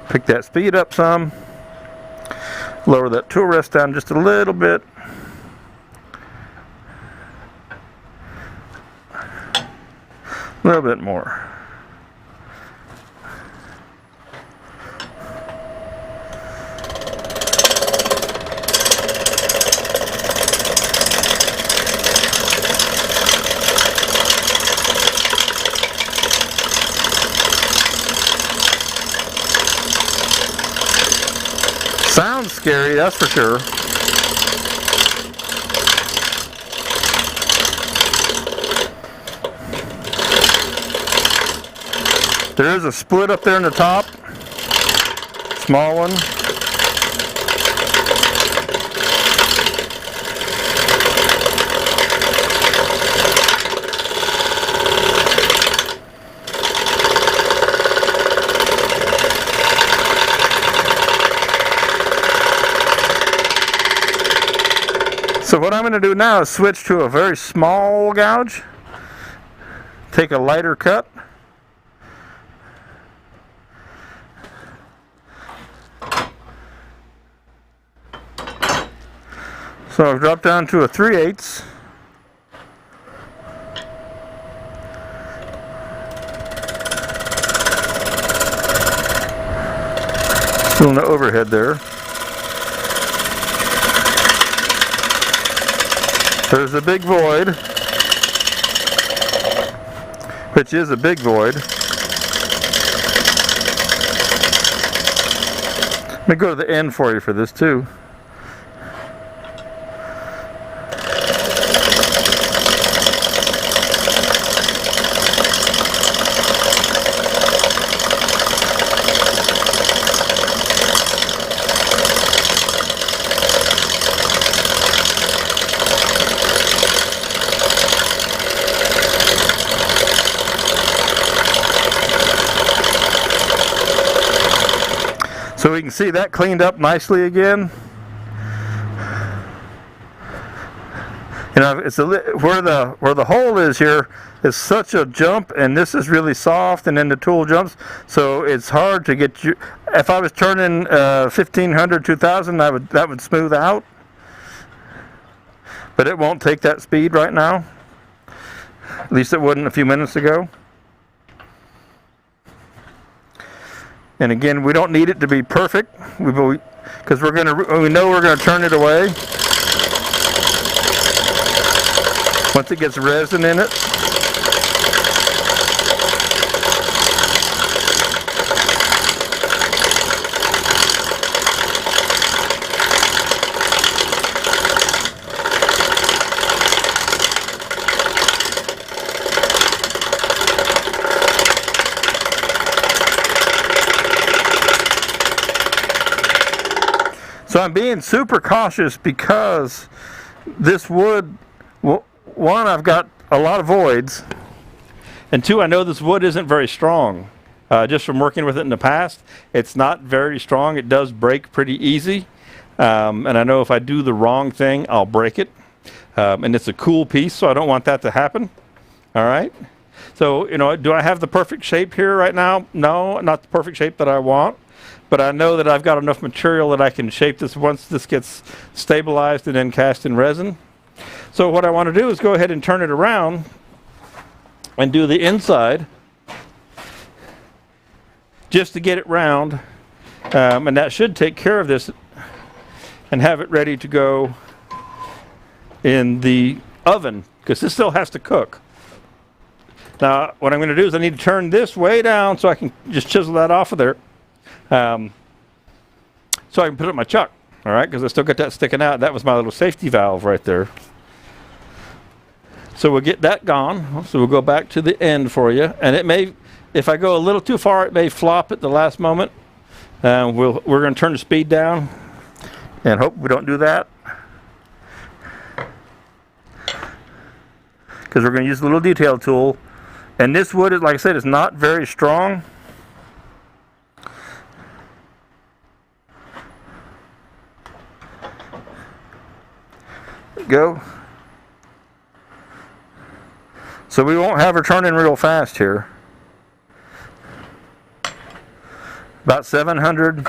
Pick that speed up some. Lower that tool rest down just a little bit. A little bit more. Sounds scary, that's for sure. There is a split up there in the top. Small one. So what I'm going to do now is switch to a very small gouge. Take a lighter cut. So I've dropped down to a 3/8. Still no overhead there. There's a big void, which is a big void. Let me go to the end for you for this too. So we can see that cleaned up nicely again. You know, it's where the hole is here is such a jump, and this is really soft, and then the tool jumps, so it's hard to get you. If I was turning 1500, 2000, that would smooth out, but it won't take that speed right now. At least it wouldn't a few minutes ago. And again, we don't need it to be perfect, because we know we're going to turn it away once it gets resin in it. So I'm being super cautious because this wood, one, I've got a lot of voids, and two, I know this wood isn't very strong. just from working with it in the past. It's not very strong. It does break pretty easy. And I know if I do the wrong thing, I'll break it. And it's a cool piece, so I don't want that to happen. All right. So, you know, do I have the perfect shape here right now? No, not the perfect shape that I want. But I know that I've got enough material that I can shape this once this gets stabilized and then cast in resin. So what I want to do is go ahead and turn it around and do the inside just to get it round. And that should take care of this and have it ready to go in the oven, because this still has to cook. Now what I'm going to do is I need to turn this way down so I can just chisel that off of there, so I can put it in my chuck. All right, because I still got that sticking out. That was my little safety valve right there. So we'll get that gone. So we'll go back to the end for you, and it may, if I go a little too far, it may flop at the last moment. We're going to turn the speed down and hope we don't do that, because we're going to use the little detail tool. And this wood, is, like I said, is not very strong. There we go. So we won't have her turning real fast here. About 700.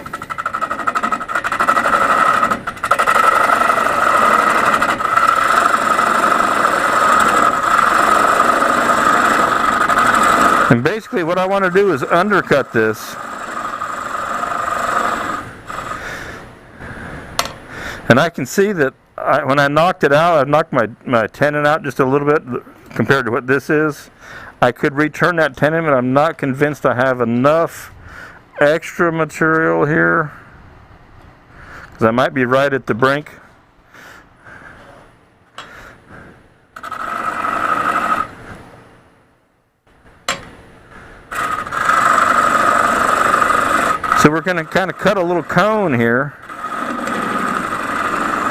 And basically what I want to do is undercut this. And I can see that when I knocked it out, I've knocked my tenon out just a little bit compared to what this is. I could return that tenon, but I'm not convinced I have enough extra material here, because I might be right at the brink. So we're going to kind of cut a little cone here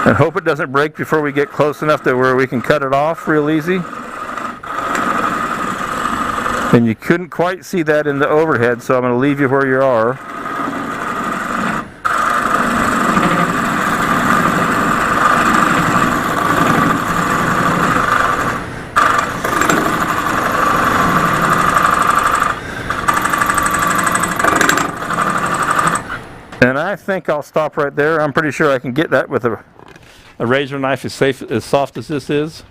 and hope it doesn't break before we get close enough to where we can cut it off real easy. And you couldn't quite see that in the overhead, so I'm going to leave you where you are. And I think I'll stop right there. I'm pretty sure I can get that with a razor knife as soft as this is.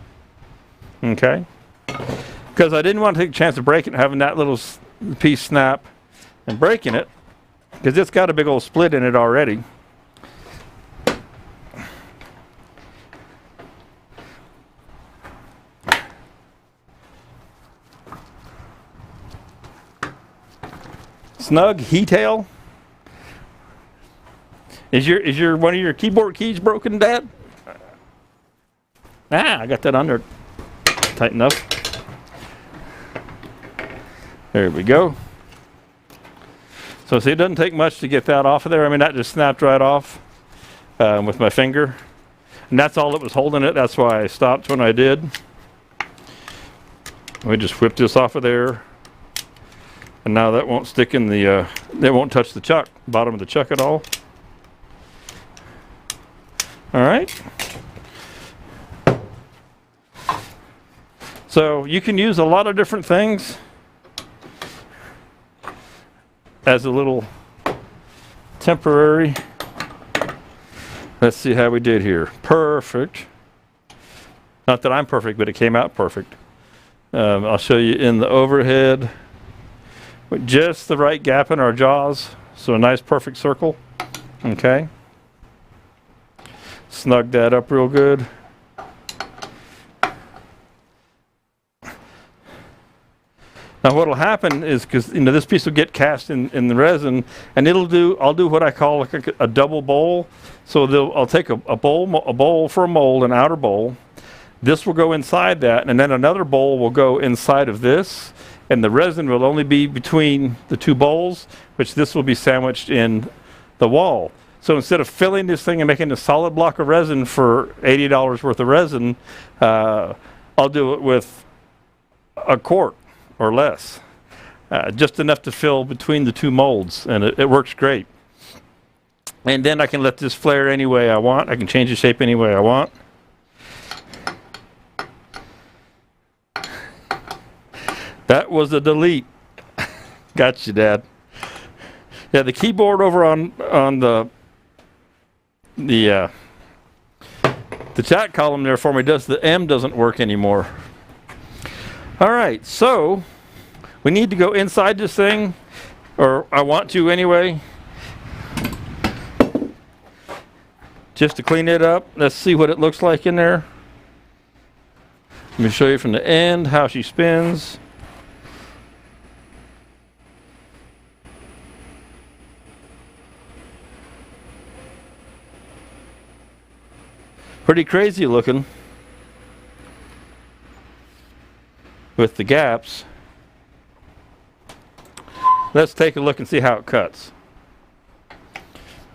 Okay. Because I didn't want to take a chance of breaking it, having that little piece snap and breaking it, because it's got a big old split in it already. Snug he-tail. Is your one of your keyboard keys broken, Dad? I got that under tight enough. There we go. So see, it doesn't take much to get that off of there. I mean, that just snapped right off with my finger. And that's all that was holding it. That's why I stopped when I did. We just whipped this off of there. And now that won't stick in the, that won't touch the chuck, bottom of the chuck at all. All right. So you can use a lot of different things as a little temporary. Let's see how we did here. Perfect. Not that I'm perfect, but it came out perfect. I'll show you in the overhead with just the right gap in our jaws. So a nice perfect circle. Okay. Snug that up real good. Now what'll happen is, because this piece will get cast in the resin, and I'll do what I call like a double bowl. So I'll take a bowl for a mold, an outer bowl. This will go inside that, and then another bowl will go inside of this, and the resin will only be between the two bowls, which this will be sandwiched in the wall. So instead of filling this thing and making a solid block of resin for $80 worth of resin, I'll do it with a quart or less. just enough to fill between the two molds, and it works great. And then I can let this flare any way I want. I can change the shape any way I want. That was a delete. Gotcha, Dad. Yeah, the keyboard over on the chat column there for me the M doesn't work anymore. All right, so we need to go inside this thing, or I want to anyway, just to clean it up. Let's see what it looks like in there. Let me show you from the end how she spins. Pretty crazy looking with the gaps. Let's take a look and see how it cuts.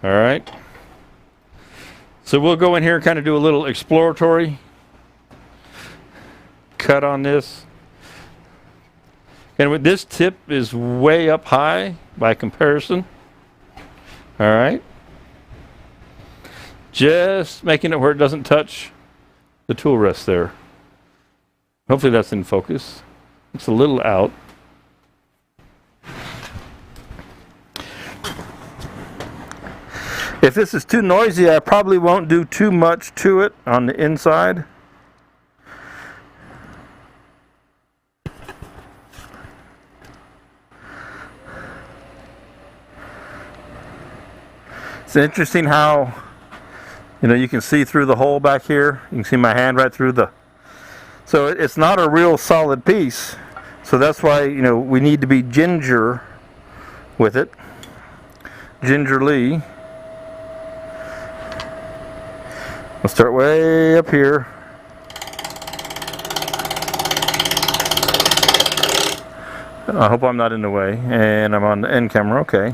All right. So we'll go in here and kind of do a little exploratory cut on this. And with this tip is way up high by comparison. All right. Just making it where it doesn't touch the tool rest there. Hopefully that's in focus. It's a little out. If this is too noisy, I probably won't do too much to it on the inside. It's interesting how, you know, you can see through the hole back here. You can see my hand right through the... So it's not a real solid piece. So that's why, you know, we need to be ginger with it. Gingerly. We'll start way up here. I hope I'm not in the way. And I'm on the end camera, okay.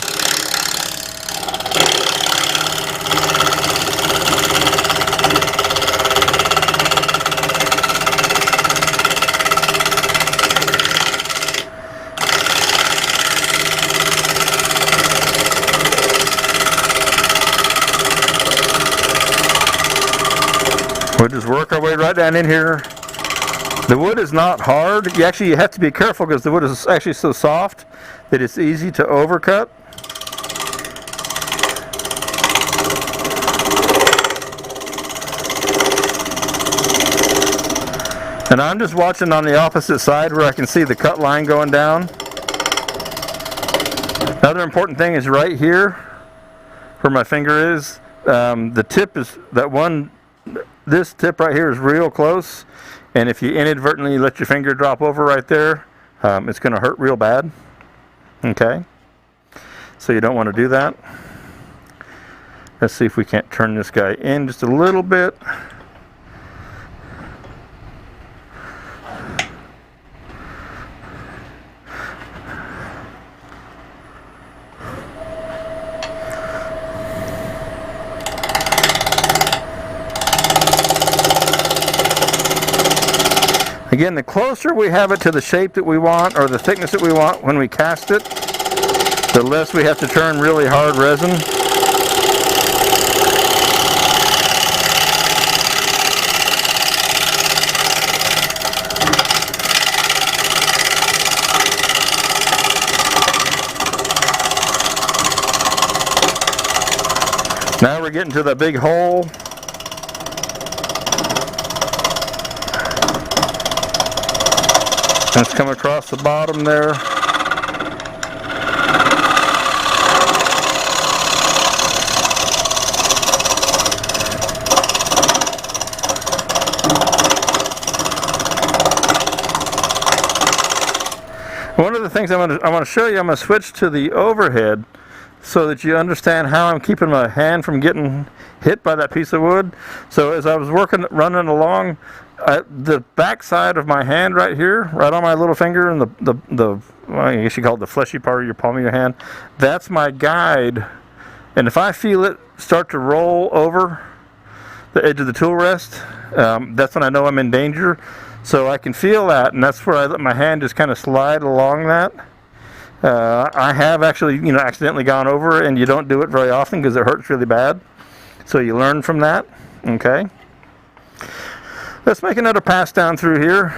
We'll just work our way right down in here. The wood is not hard. You have to be careful because the wood is actually so soft that it's easy to overcut. And I'm just watching on the opposite side where I can see the cut line going down. Another important thing is right here where my finger is. The tip is that one. This tip right here is real close, and if you inadvertently let your finger drop over right there, it's going to hurt real bad. Okay, so you don't want to do that. Let's see if we can't turn this guy in just a little bit. Again, the closer we have it to the shape that we want, or the thickness that we want when we cast it, the less we have to turn really hard resin. Now we're getting to the big hole. Let's come across the bottom there. One of the things I want to show you, I'm going to switch to the overhead so that you understand how I'm keeping my hand from getting hit by that piece of wood. So as I was running along, the back side of my hand right here, right on my little finger, and well, I guess you call it the fleshy part of your palm of your hand, that's my guide. And if I feel it start to roll over the edge of the tool rest, that's when I know I'm in danger. So I can feel that, and that's where I let my hand just kind of slide along that. I have actually, accidentally gone over it, and you don't do it very often because it hurts really bad. So you learn from that. Okay. Let's make another pass down through here.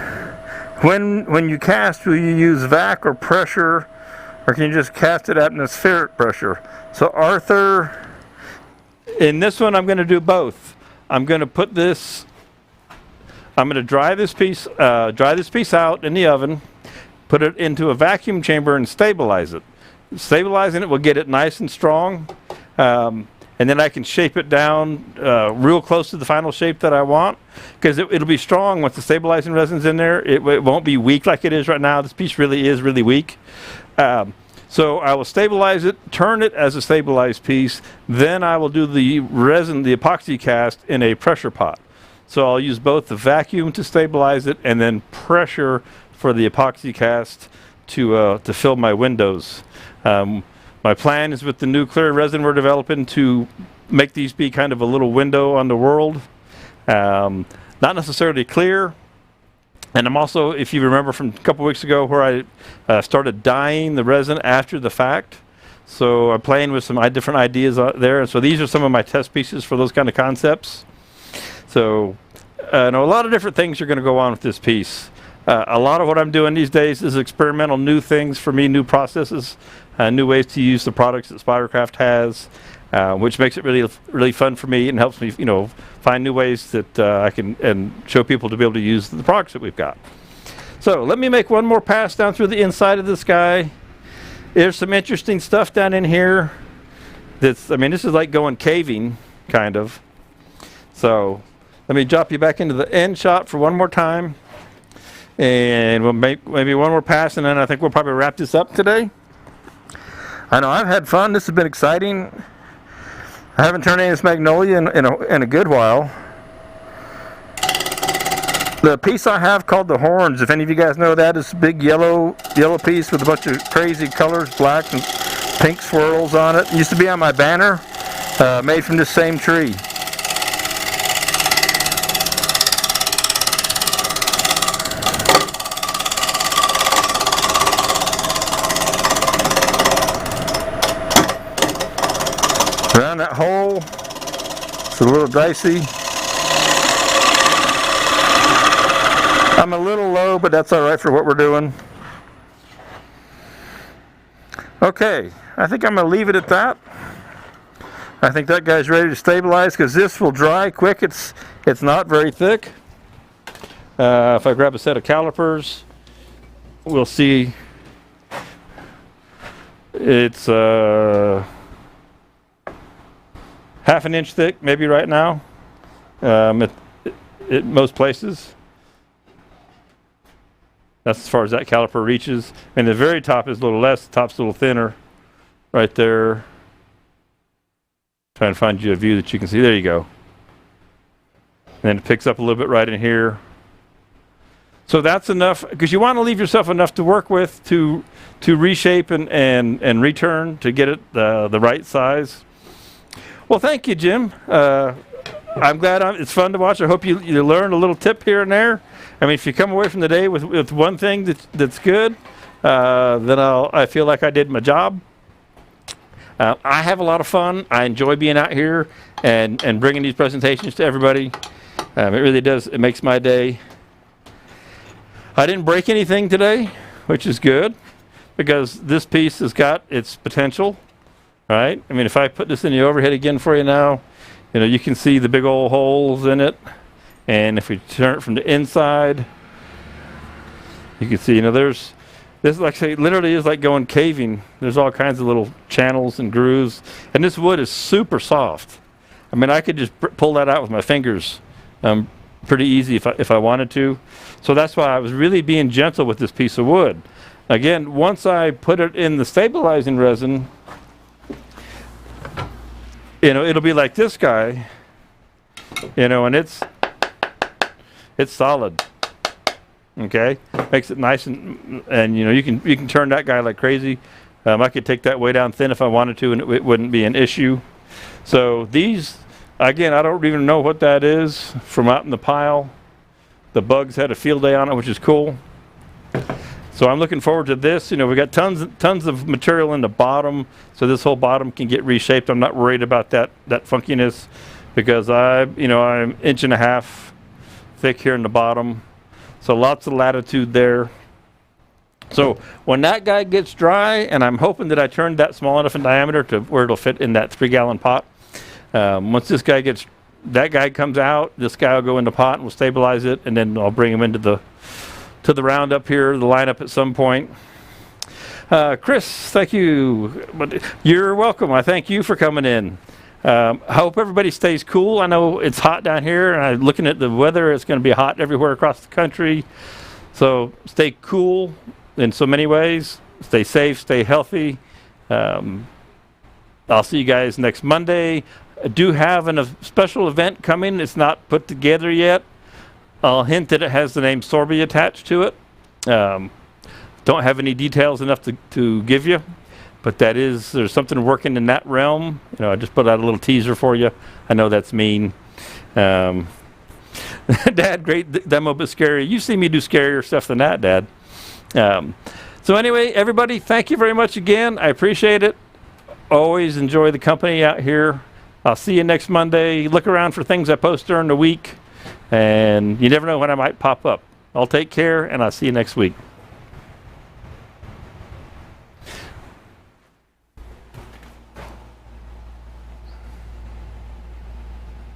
When you cast, will you use vac or pressure, or can you just cast at atmospheric pressure? So Arthur, in this one, I'm going to do both. I'm going to put this. I'm going to dry this piece out in the oven, put it into a vacuum chamber, and stabilize it. Stabilizing it will get it nice and strong, and then I can shape it down real close to the final shape that I want, because it'll be strong once the stabilizing resin's in there. It won't be weak like it is right now. This piece really is really weak. So I will stabilize it, turn it as a stabilized piece, then I will do the resin, the epoxy cast, in a pressure pot. So I'll use both the vacuum to stabilize it and then pressure for the epoxy cast to fill my windows. My plan is with the new clear resin we're developing to make these be kind of a little window on the world. Not necessarily clear. And I'm also, if you remember from a couple weeks ago, where I started dyeing the resin after the fact. So I'm playing with some different ideas there. And so these are some of my test pieces for those kind of concepts. So a lot of different things are going to go on with this piece. A lot of what I'm doing these days is experimental new things for me, new processes, new ways to use the products that Spiracraft has, which makes it really, really fun for me and helps me, find new ways that I can and show people to be able to use the products that we've got. So let me make one more pass down through the inside of this guy. There's some interesting stuff down in here. This is like going caving, kind of. So let me drop you back into the end shot for one more time. And we'll make maybe one more pass, and then I think we'll probably wrap this up today. I know I've had fun. This has been exciting. I haven't turned any of this Magnolia in a good while. The piece I have called the Horns, if any of you guys know that, is a big yellow piece with a bunch of crazy colors, black and pink swirls on it. It used to be on my banner, made from this same tree. Around that hole, it's a little dicey. I'm a little low, but that's all right for what we're doing. Okay, I think I'm going to leave it at that. I think that guy's ready to stabilize because this will dry quick. It's not very thick. If I grab a set of calipers, we'll see. It's half an inch thick, maybe right now, at most places. That's as far as that caliper reaches. And the very top is a little less, the top's a little thinner right there. Trying to find you a view that you can see. There you go. And then it picks up a little bit right in here. So that's enough, because you want to leave yourself enough to work with to reshape and return to get it the right size. Well, thank you, Jim. I'm glad it's fun to watch. I hope you learned a little tip here and there. I mean, if you come away from the day with one thing that's good, then I feel like I did my job. I have a lot of fun. I enjoy being out here and bringing these presentations to everybody. It really does. It makes my day. I didn't break anything today, which is good, because this piece has got its potential. Right? I mean, if I put this in the overhead again for you now, you can see the big old holes in it. And if we turn it from the inside, you can see, this, like I say, literally is like going caving. There's all kinds of little channels and grooves. And this wood is super soft. I mean, I could just pull that out with my fingers pretty easy if I wanted to. So that's why I was really being gentle with this piece of wood. Again, once I put it in the stabilizing resin, it'll be like this guy, and it's solid. Okay, makes it nice and you can turn that guy like crazy. I could take that way down thin if I wanted to, and it wouldn't be an issue. So these, again, I don't even know what that is from out in the pile. The bugs had a field day on it, which is cool. So I'm looking forward to this. You know, we got tons of material in the bottom, so this whole bottom can get reshaped. I'm not worried about that funkiness, because I'm 1.5 inches thick here in the bottom, so lots of latitude there. So when that guy gets dry, and I'm hoping that I turned that small enough in diameter to where it'll fit in that 3-gallon pot. Once that guy comes out, this guy will go in the pot and we'll stabilize it, and then I'll bring him into the roundup here, the lineup at some point. Chris, thank you. But you're welcome. I thank you for coming in. I hope everybody stays cool. I know it's hot down here, and I'm looking at the weather. It's going to be hot everywhere across the country. So stay cool in so many ways. Stay safe, stay healthy. I'll see you guys next Monday. I do have a special event coming. It's not put together yet. I'll hint that it has the name Sorby attached to it. Don't have any details enough to give you, but there's something working in that realm. I just put out a little teaser for you. I know that's mean. Dad, great demo, but scary. You see me do scarier stuff than that, Dad. So anyway, everybody, thank you very much again. I appreciate it. Always enjoy the company out here. I'll see you next Monday. Look around for things I post during the week, and you never know when I might pop up. I'll take care, and I'll see you next week.